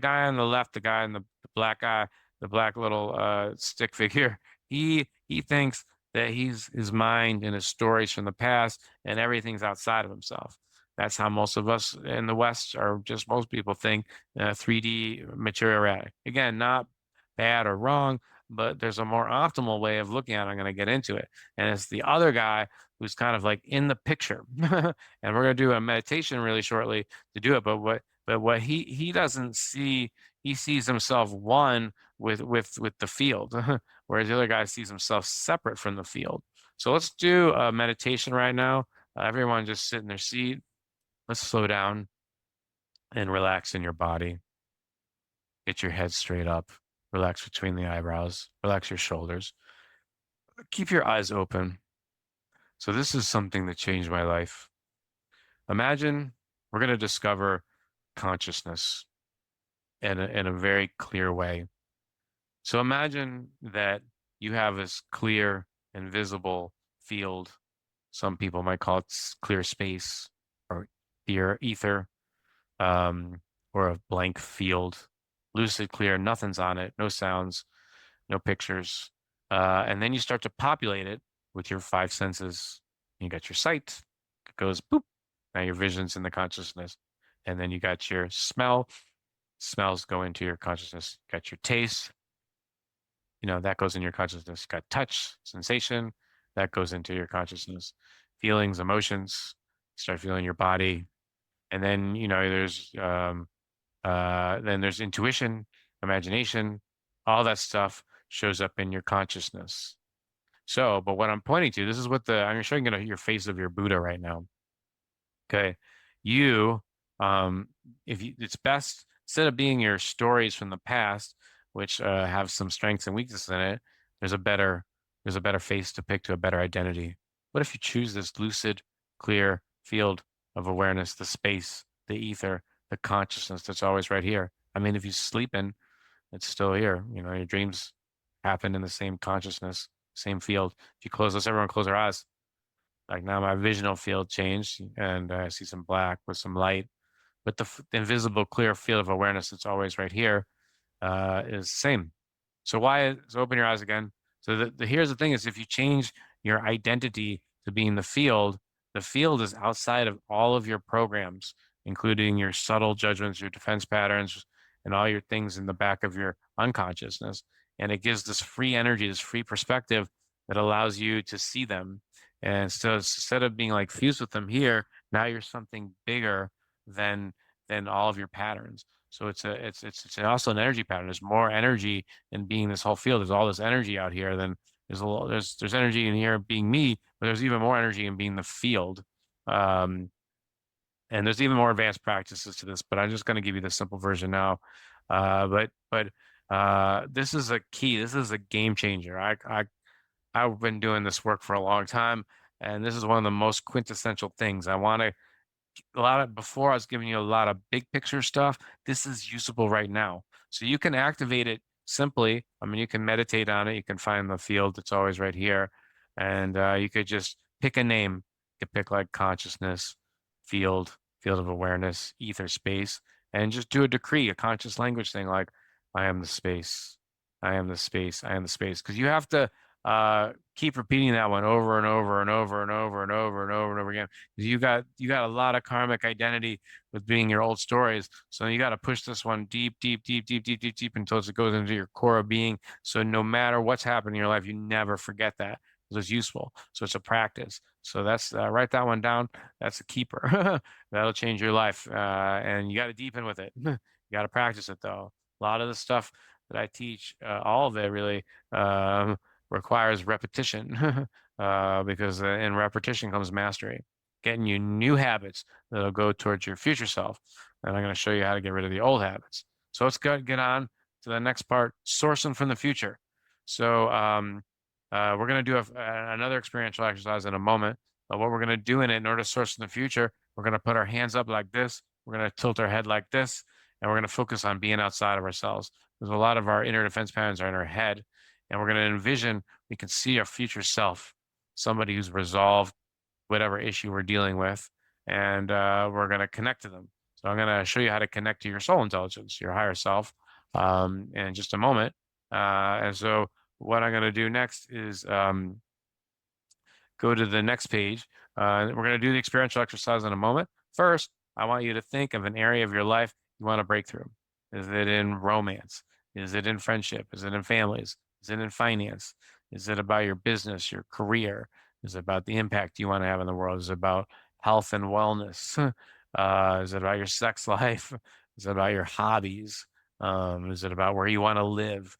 guy on the left, the guy in the black guy, the black little stick figure. He thinks that his mind and his stories from the past and everything's outside of himself. That's how most of us in the West, or just most people, think 3D material reality. Again, not bad or wrong, but there's a more optimal way of looking at it. I'm going to get into it. And it's the other guy who's kind of like in the picture. And we're going to do a meditation really shortly to do it. But what he doesn't see, he sees himself one with the field, whereas the other guy sees himself separate from the field. So let's do a meditation right now. Everyone just sit in their seat. Let's slow down and relax in your body. Get your head straight up. Relax between the eyebrows. Relax your shoulders. Keep your eyes open. So this is something that changed my life. Imagine we're going to discover consciousness in a very clear way. So imagine that you have this clear and visible field. Some people might call it clear space or clear ether. Or a blank field, lucid clear, nothing's on it, no sounds, no pictures. And then you start to populate it with your five senses. You got your sight, it goes boop. Now your vision's in the consciousness. And then you got your smell, smells go into your consciousness. You got your taste, that goes in your consciousness. You got touch, sensation, that goes into your consciousness. Feelings, emotions, start feeling your body. And then, then there's intuition, imagination, all that stuff shows up in your consciousness. So, but what I'm pointing to, this is what I'm showing you your face of your Buddha right now. Okay. You, it's best, instead of being your stories from the past, which have some strengths and weaknesses in it, there's a better face to pick to a better identity. What if you choose this lucid, clear field of awareness, the space, the ether, the consciousness that's always right here? I mean, if you sleep in, it's still here. Your dreams happen in the same consciousness, same field. If you let's everyone close their eyes. Like now my visional field changed and I see some black with some light, but the invisible clear field of awareness that's always right here is the same. So open your eyes again. So here's the thing is if you change your identity to being the field is outside of all of your programs, including your subtle judgments, your defense patterns, and all your things in the back of your unconsciousness. And it gives this free energy, this free perspective that allows you to see them. And so instead of being like fused with them here, now you're something bigger than all of your patterns. So it's also an energy pattern. There's more energy in being this whole field. There's all this energy out here than there's energy in here being me, but there's even more energy in being the field. Um, and there's even more advanced practices to this, but I'm just going to give you the simple version now. But this is a key. This is a game changer. I've been doing this work for a long time, and this is one of the most quintessential things. I want to a lot of before I was giving you a lot of big picture stuff. This is usable right now. So you can activate it simply. I mean, you can meditate on it. You can find the field. It's always right here. And you could just pick a name. You could pick like consciousness, field of awareness, ether space, and just do a decree, a conscious language thing like, I am the space. I am the space. I am the space. Because you have to keep repeating that one over and over and over and over and over and over and over again. You got a lot of karmic identity with being your old stories. So you got to push this one deep, deep, deep, deep, deep, deep, deep until it goes into your core of being. So no matter what's happened in your life, you never forget that because it's useful. So it's a practice. So that's write that one down. That's a keeper. That'll change your life. And you got to deepen with it. You got to practice it though. A lot of the stuff that I teach, all of it really, requires repetition because in repetition comes mastery, getting you new habits that'll go towards your future self. And I'm going to show you how to get rid of the old habits. So let's get on to the next part, sourcing from the future. So we're going to do another experiential exercise in a moment. But what we're going to do in it in order to source from the future, we're going to put our hands up like this. We're going to tilt our head like this. And we're going to focus on being outside of ourselves. Because a lot of our inner defense patterns are in our head. And we're going to envision we can see our future self, somebody who's resolved whatever issue we're dealing with, and we're going to connect to them. So I'm going to show you how to connect to your soul intelligence, your higher self, in just a moment. And so what I'm going to do next is go to the next page. We're going to do the experiential exercise in a moment. First, I want you to think of an area of your life you want to break through. Is it in romance? Is it in friendship? Is it in families? Is it in finance? Is it about your business, your career? Is it about the impact you want to have in the world? Is it about health and wellness? Is it about your sex life? Is it about your hobbies? Is it about where you want to live?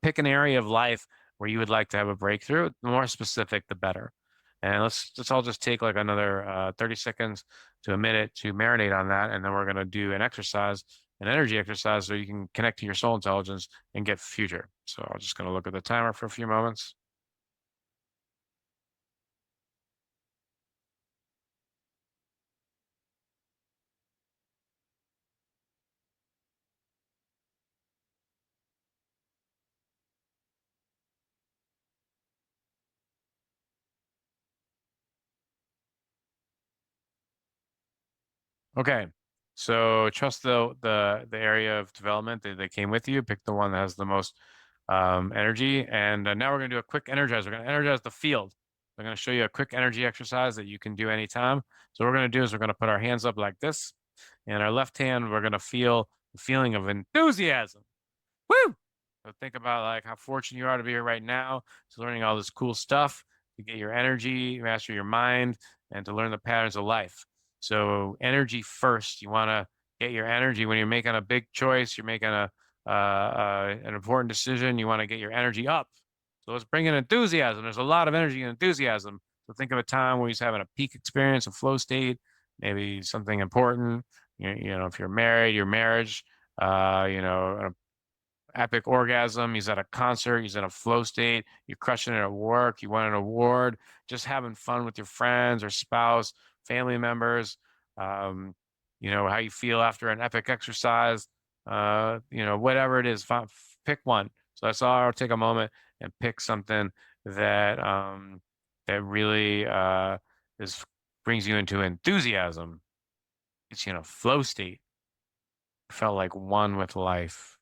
Pick an area of life where you would like to have a breakthrough. The more specific, the better. And let's all just take like another 30 seconds to a minute to marinate on that. And then we're going to do an exercise, an energy exercise, so you can connect to your soul intelligence and get future. So I'm just going to look at the timer for a few moments. Okay. So trust the area of development that they came with you. Pick the one that has the most energy. And now we're going to do a quick energize. We're going to energize the field. I'm going to show you a quick energy exercise that you can do anytime. So what we're going to do is we're going to put our hands up like this. And our left hand, we're going to feel the feeling of enthusiasm. Woo! So think about like how fortunate you are to be here right now, to learning all this cool stuff, to get your energy, master your mind, and to learn the patterns of life. So energy first. You want to get your energy when you're making a big choice, you're making an important decision. You want to get your energy up. So let's bring in enthusiasm. There's a lot of energy and enthusiasm. So think of a time where you're having a peak experience, a flow state, maybe something important. If you're married, your marriage, epic orgasm. He's at a concert. He's in a flow state. You're crushing it at work. You won an award. Just having fun with your friends or spouse, family members. Um, how you feel after an epic exercise. Whatever it is, pick one. So that's all. I'll take a moment and pick something that really is brings you into enthusiasm. It's flow state. Felt like one with life.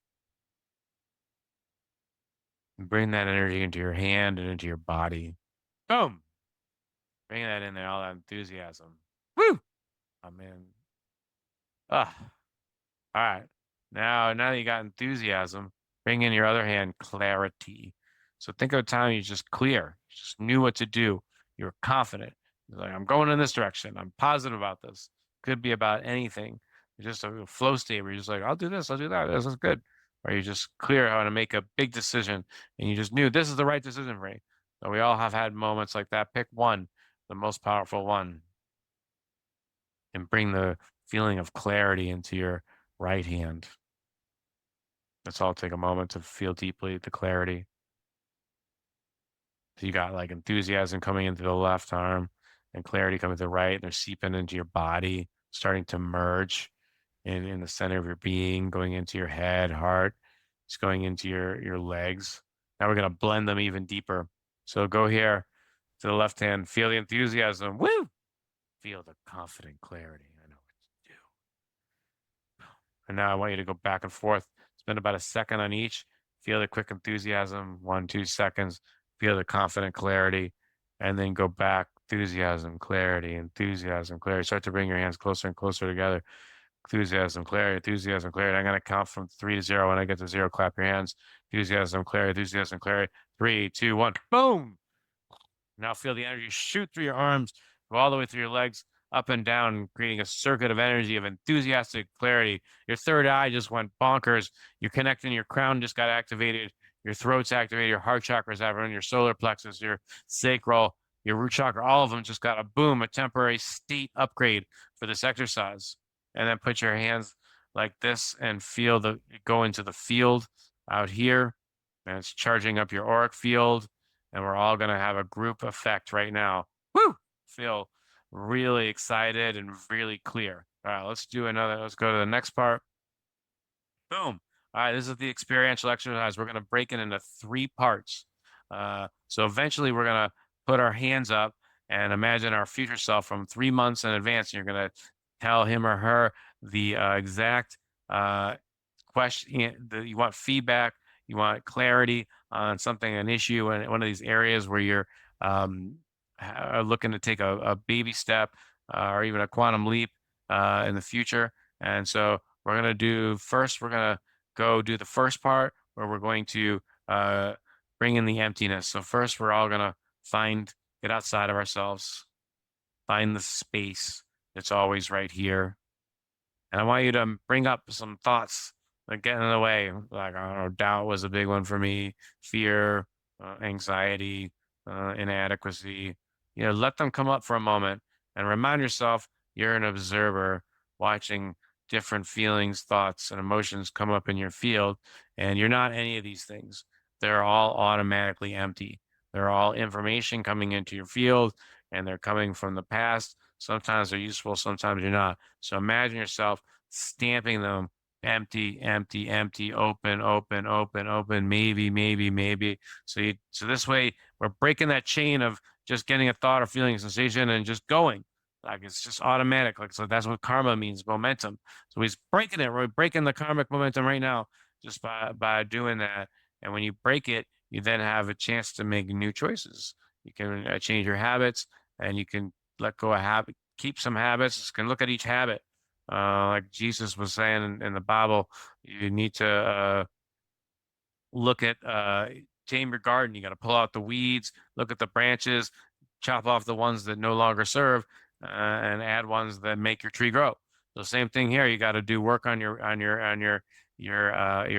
Bring that energy into your hand and into your body. Boom. Bring that in there, all that enthusiasm. Woo! I'm in. Ah. All right. Now that you got enthusiasm, bring in your other hand, clarity. So think of a time you just clear, you just knew what to do. You were confident. You're like, I'm going in this direction. I'm positive about this. Could be about anything. It's just a flow state where you're just like, I'll do this, I'll do that. This is good. Or you just clear how to make a big decision and you just knew this is the right decision for me. So we all have had moments like that. Pick one, the most powerful one, and bring the feeling of clarity into your right hand. Let's all take a moment to feel deeply the clarity. So you got like enthusiasm coming into the left arm and clarity coming to the right. And they're seeping into your body, starting to merge in the center of your being, going into your head, heart. It's going into your legs. Now we're gonna blend them even deeper. So go here to the left hand, feel the enthusiasm. Woo! Feel the confident clarity. I know what to do. And now I want you to go back and forth. Spend about a second on each. Feel the quick enthusiasm, 1, 2 seconds. Feel the confident clarity, and then go back. Enthusiasm, clarity, enthusiasm, clarity. Start to bring your hands closer and closer together. Enthusiasm, clarity, enthusiasm, clarity. I'm going to count from 3 to 0. When I get to 0, clap your hands. Enthusiasm, clarity, enthusiasm, clarity. 3, 2, 1. Boom! Now feel the energy shoot through your arms, go all the way through your legs, up and down, creating a circuit of energy of enthusiastic clarity. Your third eye just went bonkers. You're connecting, your crown just got activated. Your throat's activated, your heart chakra's activated, your solar plexus, your sacral, your root chakra, all of them just got a boom, a temporary state upgrade for this exercise. And then put your hands like this and feel the go into the field out here. And it's charging up your auric field, and we're all going to have a group effect right now. Woo! Feel really excited and really clear. All right, let's do another. Let's go to the next part. Boom. All right, this is the experiential exercise. We're going to break it into 3 parts. So eventually we're going to put our hands up and imagine our future self from 3 months in advance. And you're going to tell him or her the exact question that you want feedback, you want clarity on something, an issue, and one of these areas where you're looking to take a baby step or even a quantum leap in the future. And so we're going to do first, we're going to go do the first part where we're going to bring in the emptiness. So first, we're all going to get outside of ourselves, find the space that's always right here. And I want you to bring up some thoughts that get in the way. Like, I don't know, doubt was a big one for me, fear, anxiety, inadequacy. Let them come up for a moment and remind yourself you're an observer watching different feelings, thoughts, and emotions come up in your field. And you're not any of these things. They're all automatically empty. They're all information coming into your field, and they're coming from the past. Sometimes they're useful, sometimes you're not. So imagine yourself stamping them empty, empty, empty, open, open, open, open, maybe, maybe, maybe. So this way we're breaking that chain of just getting a thought or feeling a sensation and just going. Like it's just automatic. Like so that's what karma means, momentum. So he's breaking it. We're breaking the karmic momentum right now just by doing that. And when you break it, you then have a chance to make new choices. You can change your habits, and you can let go of habit, keep some habits. You can look at each habit. Like Jesus was saying in the Bible, you need to look at tame your garden. You got to pull out the weeds, look at the branches, chop off the ones that no longer serve, and add ones that make your tree grow. So same thing here. You got to do work on your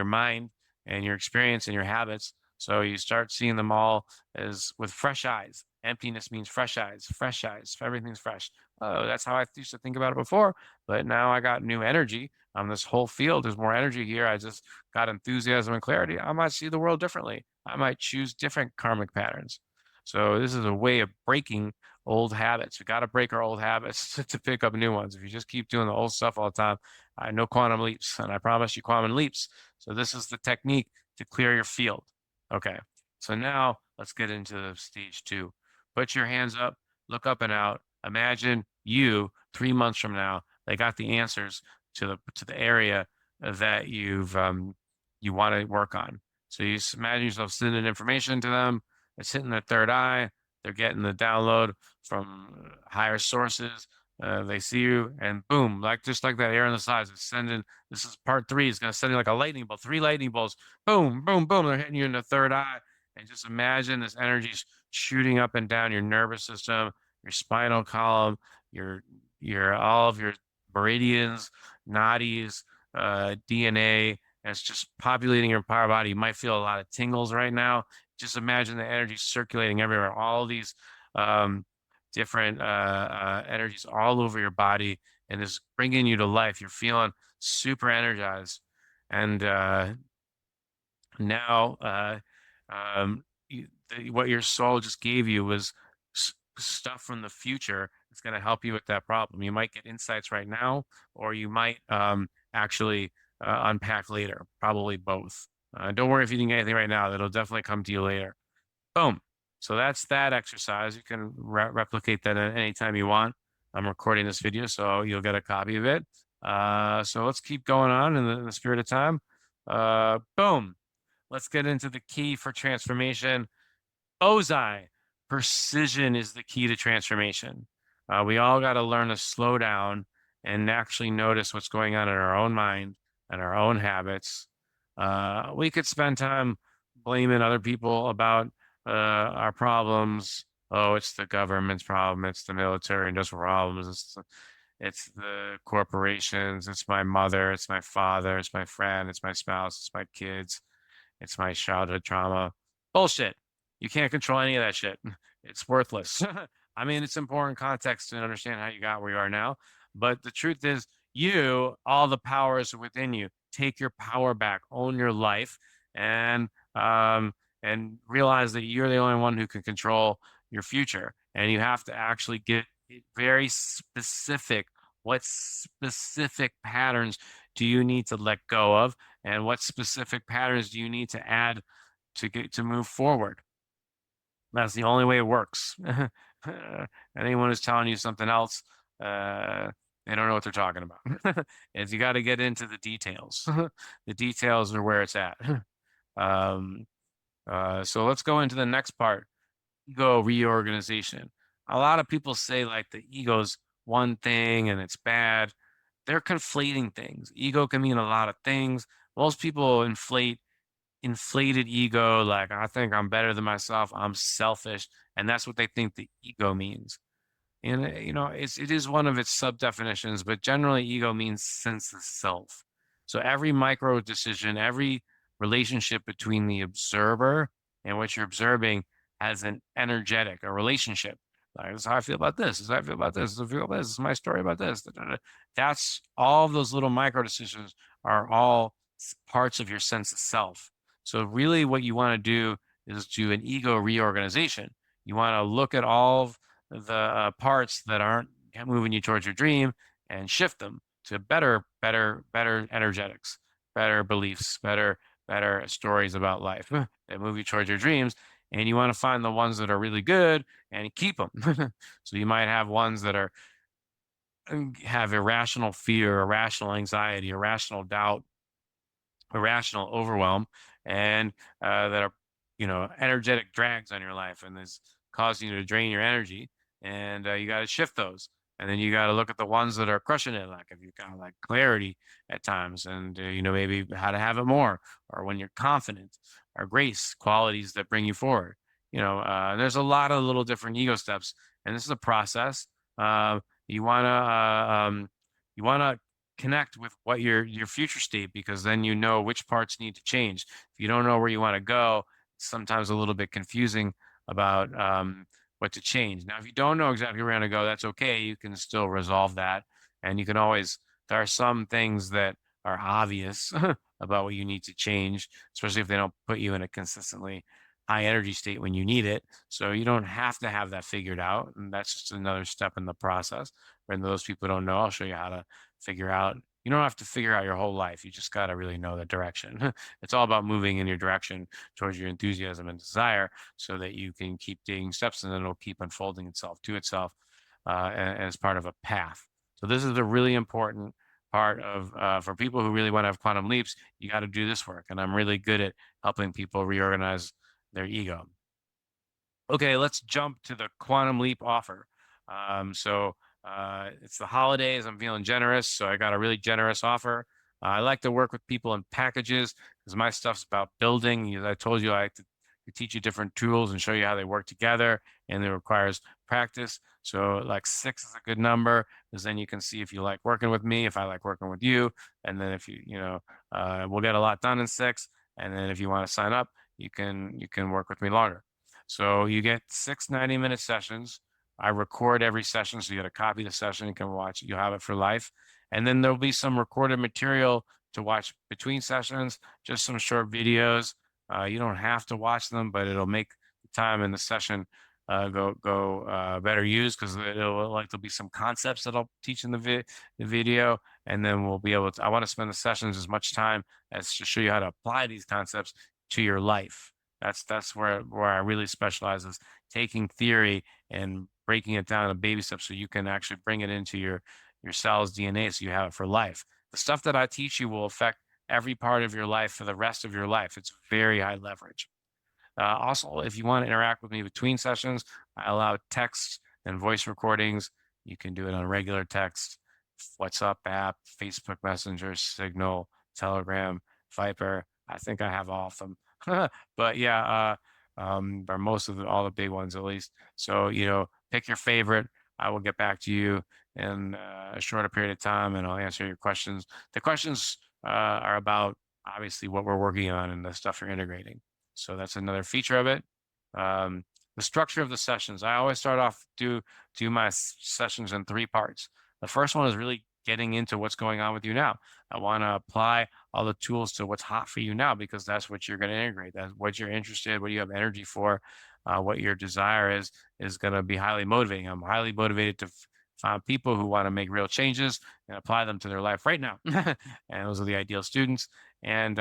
mind and your experience and your habits. So you start seeing them all as with fresh eyes. Emptiness means fresh eyes, fresh eyes. Everything's fresh. Oh, that's how I used to think about it before. But now I got new energy on this whole field. There's more energy here. I just got enthusiasm and clarity. I might see the world differently. I might choose different karmic patterns. So this is a way of breaking old habits. We got to break our old habits to pick up new ones. If you just keep doing the old stuff all the time, I know quantum leaps, and I promise you quantum leaps. So this is the technique to clear your field. Okay. So now let's get into stage 2. Put your hands up, look up and out. Imagine you 3 months from now, they got the answers to the area that you want to work on. So you imagine yourself sending information to them. It's hitting their third eye. They're getting the download from higher sources. They see you, and boom, like just like that air on the sides, it's sending. This is part three. It's going to send you like a lightning bolt, three lightning bolts. Boom, boom, boom. They're hitting you in the third eye, and just imagine this energy shooting up and down your nervous system, your spinal column, your all of your meridians, nadis, DNA. And it's just populating your power body. You might feel a lot of tingles right now. Just imagine the energy circulating everywhere. All these um, different energies all over your body, and is bringing you to life. You're feeling super energized, and now what your soul just gave you was stuff from the future that's going to help you with that problem. You might get insights right now, or you might actually unpack later, probably both. Don't worry if you didn't get anything right now, that'll definitely come to you later. Boom. So that's that exercise. You can replicate that at any time you want. I'm recording this video, so you'll get a copy of it. So let's keep going on in the spirit of time. Boom. Let's get into the key for transformation. Ozai, precision is the key to transformation. We all got to learn to slow down and actually notice what's going on in our own mind and our own habits. We could spend time blaming other people about our problems. Oh, it's the government's problem. It's the military industrial problems. It's the corporations. It's my mother. It's my father. It's my friend. It's my spouse. It's my kids. It's my childhood trauma. Bullshit. You can't control any of that shit. It's worthless. I mean, it's important context to understand how you got where you are now. But the truth is, all the power is within you. Take your power back, own your life, and realize that you're the only one who can control your future. And you have to actually get very specific. What specific patterns do you need to let go of? And what specific patterns do you need to add to move forward? That's the only way it works. Anyone who's telling you something else, they don't know what they're talking about. If you got to get into the details, the details are where it's at. So let's go into the next part, ego reorganization. A lot of people say like the ego's one thing and it's bad. They're conflating things. Ego can mean a lot of things. Most people inflated ego, like I think I'm better than myself, I'm selfish, and that's what they think the ego means. And it is one of its sub definitions, but generally ego means sense of self. So every micro decision, every relationship between the observer and what you're observing has an energetic, a relationship. Like, this is how I feel about this. This is how I feel about this. This is how I feel about this. This is my story about this. That's all of those little micro decisions are all parts of your sense of self. So really what you want to do is do an ego reorganization. You want to look at all the parts that aren't moving you towards your dream and shift them to better energetics, better beliefs, better stories about life that move you towards your dreams. And you want to find the ones that are really good and keep them. So you might have ones that have irrational fear, irrational anxiety, irrational doubt, irrational overwhelm, and that are energetic drags on your life and is causing you to drain your energy. And you got to shift those. And then you got to look at the ones that are crushing it, like if you've got like clarity at times, and maybe how to have it more, or when you're confident, or grace, qualities that bring you forward. There's a lot of little different ego steps, and this is a process. You wanna connect with what your future state, because then you know which parts need to change. If you don't know where you want to go, it's sometimes a little bit confusing about what to change. Now, if you don't know exactly where you want to go, that's okay. You can still resolve that. And you can always, there are some things that are obvious about what you need to change, especially if they don't put you in a consistently high energy state when you need it. So you don't have to have that figured out. And that's just another step in the process. For those people who don't know, I'll show you how to figure out. You don't have to figure out your whole life. You just got to really know the direction. It's all about moving in your direction towards your enthusiasm and desire, so that you can keep taking steps, and then it'll keep unfolding itself to itself as part of a path. So this is a really important part of for people who really want to have quantum leaps, you got to do this work. And I'm really good at helping people reorganize their ego. Okay, let's jump to the quantum leap offer. It's the holidays. I'm feeling generous, so I got a really generous offer. I like to work with people in packages because my stuff's about building. As I told you, I like to teach you different tools and show you how they work together, and it requires practice. So, like 6 is a good number because then you can see if you like working with me, if I like working with you, and then if we'll get a lot done in 6. And then if you want to sign up, you can work with me longer. So you get 6 90-minute sessions. I record every session, so you get a copy of the session. You can watch it. You have it for life. And then there'll be some recorded material to watch between sessions, just some short videos. You don't have to watch them, but it'll make the time in the session go better used because there'll be some concepts that I'll teach in the video, and then we'll be able to. I want to spend the sessions as much time as to show you how to apply these concepts to your life. That's where I really specialize, is taking theory and breaking it down to baby steps so you can actually bring it into your cell's DNA so you have it for life. The stuff that I teach you will affect every part of your life for the rest of your life. It's very high leverage. Also, if you want to interact with me between sessions, I allow text and voice recordings. You can do it on regular text, WhatsApp app, Facebook Messenger, Signal, Telegram, Viper. I think I have all of them. But yeah, or most of all the big ones at least. So, pick your favorite. I will get back to you in a shorter period of time, and I'll answer your questions. The questions are about obviously what we're working on and the stuff you're integrating. So that's another feature of it. The structure of the sessions. I always start off do my sessions in 3 parts. The first one is really getting into what's going on with you now. I want to apply all the tools to what's hot for you now because that's what you're going to integrate. That's what you're interested, what you have energy for, what your desire is going to be highly motivating. I'm highly motivated to find people who want to make real changes and apply them to their life right now. And those are the ideal students. And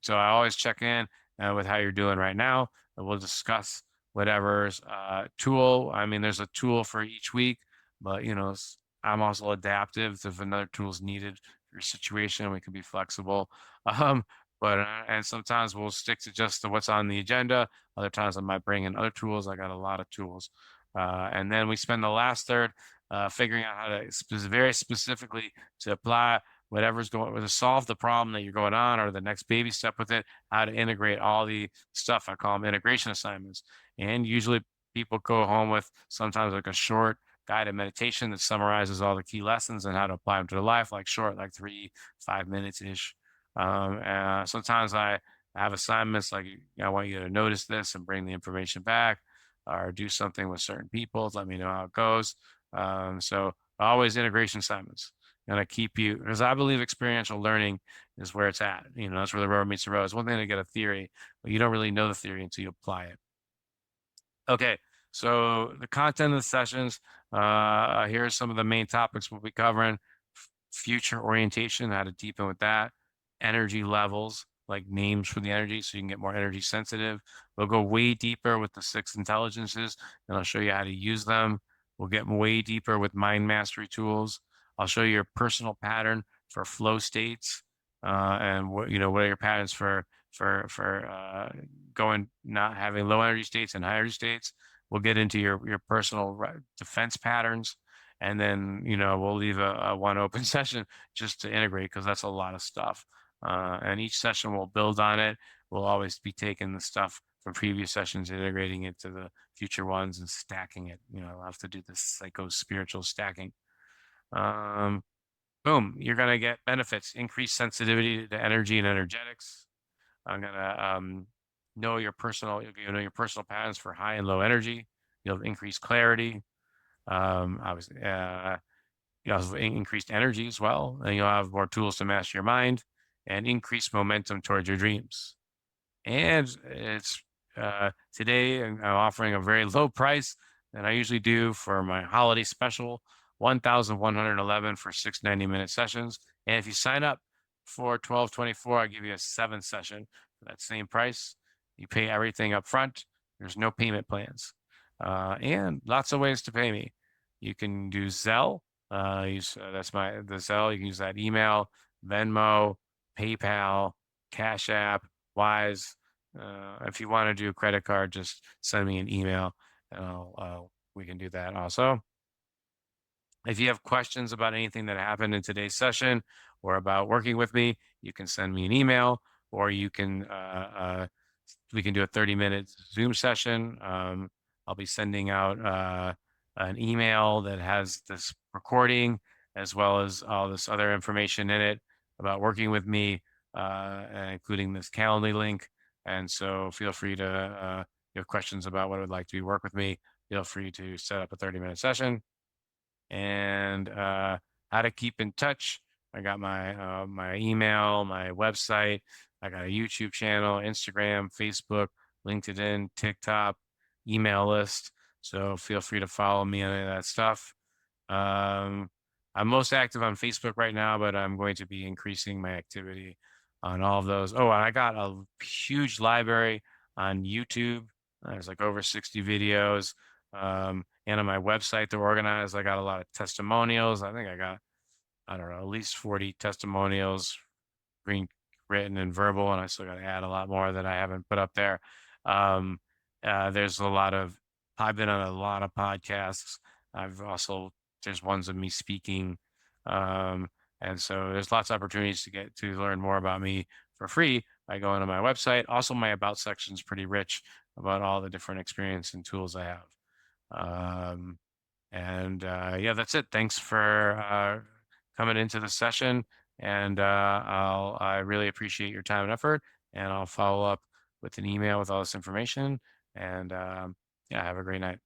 so I always check in with how you're doing right now. And we'll discuss whatever's tool. I mean, there's a tool for each week, but I'm also adaptive. If another tool is needed for your situation, we can be flexible. And sometimes we'll stick to just what's on the agenda. Other times I might bring in other tools. I got a lot of tools. And then we spend the last third figuring out how to very specifically to apply whatever's going to solve the problem that you're going on or the next baby step with it, how to integrate all the stuff. I call them integration assignments. And usually people go home with sometimes like a short guided meditation that summarizes all the key lessons and how to apply them to their life, like 3-5 minutes ish. Sometimes I have assignments like, I want you to notice this and bring the information back or do something with certain people. Let me know how it goes. So always integration assignments. And I keep you, because I believe experiential learning is where it's at. That's where the rubber meets the road. It's one thing to get a theory, but you don't really know the theory until you apply it. Okay, so the content of the sessions, here are some of the main topics we'll be covering. Future orientation, how to deepen with that. Energy levels, like names for the energy, so you can get more energy sensitive. We'll go way deeper with the 6 intelligences, and I'll show you how to use them. We'll get way deeper with mind mastery tools. I'll show you your personal pattern for flow states, and what are your patterns for going, not having low energy states and high energy states. We'll get into your personal defense patterns, and then we'll leave a one open session just to integrate because that's a lot of stuff. And each session will build on it. We'll always be taking the stuff from previous sessions, integrating it to the future ones and stacking it. I'll have to do this spiritual stacking. Boom, you're going to get benefits, increased sensitivity to energy and energetics. I'm going to know your personal patterns for high and low energy. You'll have increased clarity. Obviously, you have increased energy as well, and you'll have more tools to master your mind and increase momentum towards your dreams. And it's today I'm offering a very low price than I usually do for my holiday special, $1,111 for 6 90-minute sessions. And if you sign up for 1224, I give you a 7th session for that same price. You pay everything up front. There's no payment plans. And lots of ways to pay me. You can do Zelle. Use that's the Zelle. You can use that email, Venmo, PayPal, Cash App, Wise. If you want to do a credit card, just send me an email, and we can do that also. If you have questions about anything that happened in today's session or about working with me, you can send me an email, or you can we can do a 30-minute Zoom session. I'll be sending out an email that has this recording as well as all this other information in it about working with me, including this Calendly link. And so feel free to, if you have questions about what it would like to be work with me, feel free to set up a 30-minute session. And how to keep in touch. I got my email, my website. I got a YouTube channel, Instagram, Facebook, LinkedIn, TikTok, email list. So feel free to follow me on any of that stuff. I'm most active on Facebook right now, but I'm going to be increasing my activity on all of those. Oh, and I got a huge library on YouTube. There's like over 60 videos. And on my website, they're organized. I got a lot of testimonials. I think I got, I don't know, at least 40 testimonials, green, written and verbal, and I still got to add a lot more that I haven't put up there. Um, there's a lot of, I've been on a lot of podcasts. I've also, there's ones of me speaking. Um, and so there's lots of opportunities to get to learn more about me for free by going to my website. Also, my about section is pretty rich about all the different experience and tools I have. Um, and yeah, that's it. Thanks for coming into the session. And I really appreciate your time and effort. And I'll follow up with an email with all this information. And yeah, have a great night.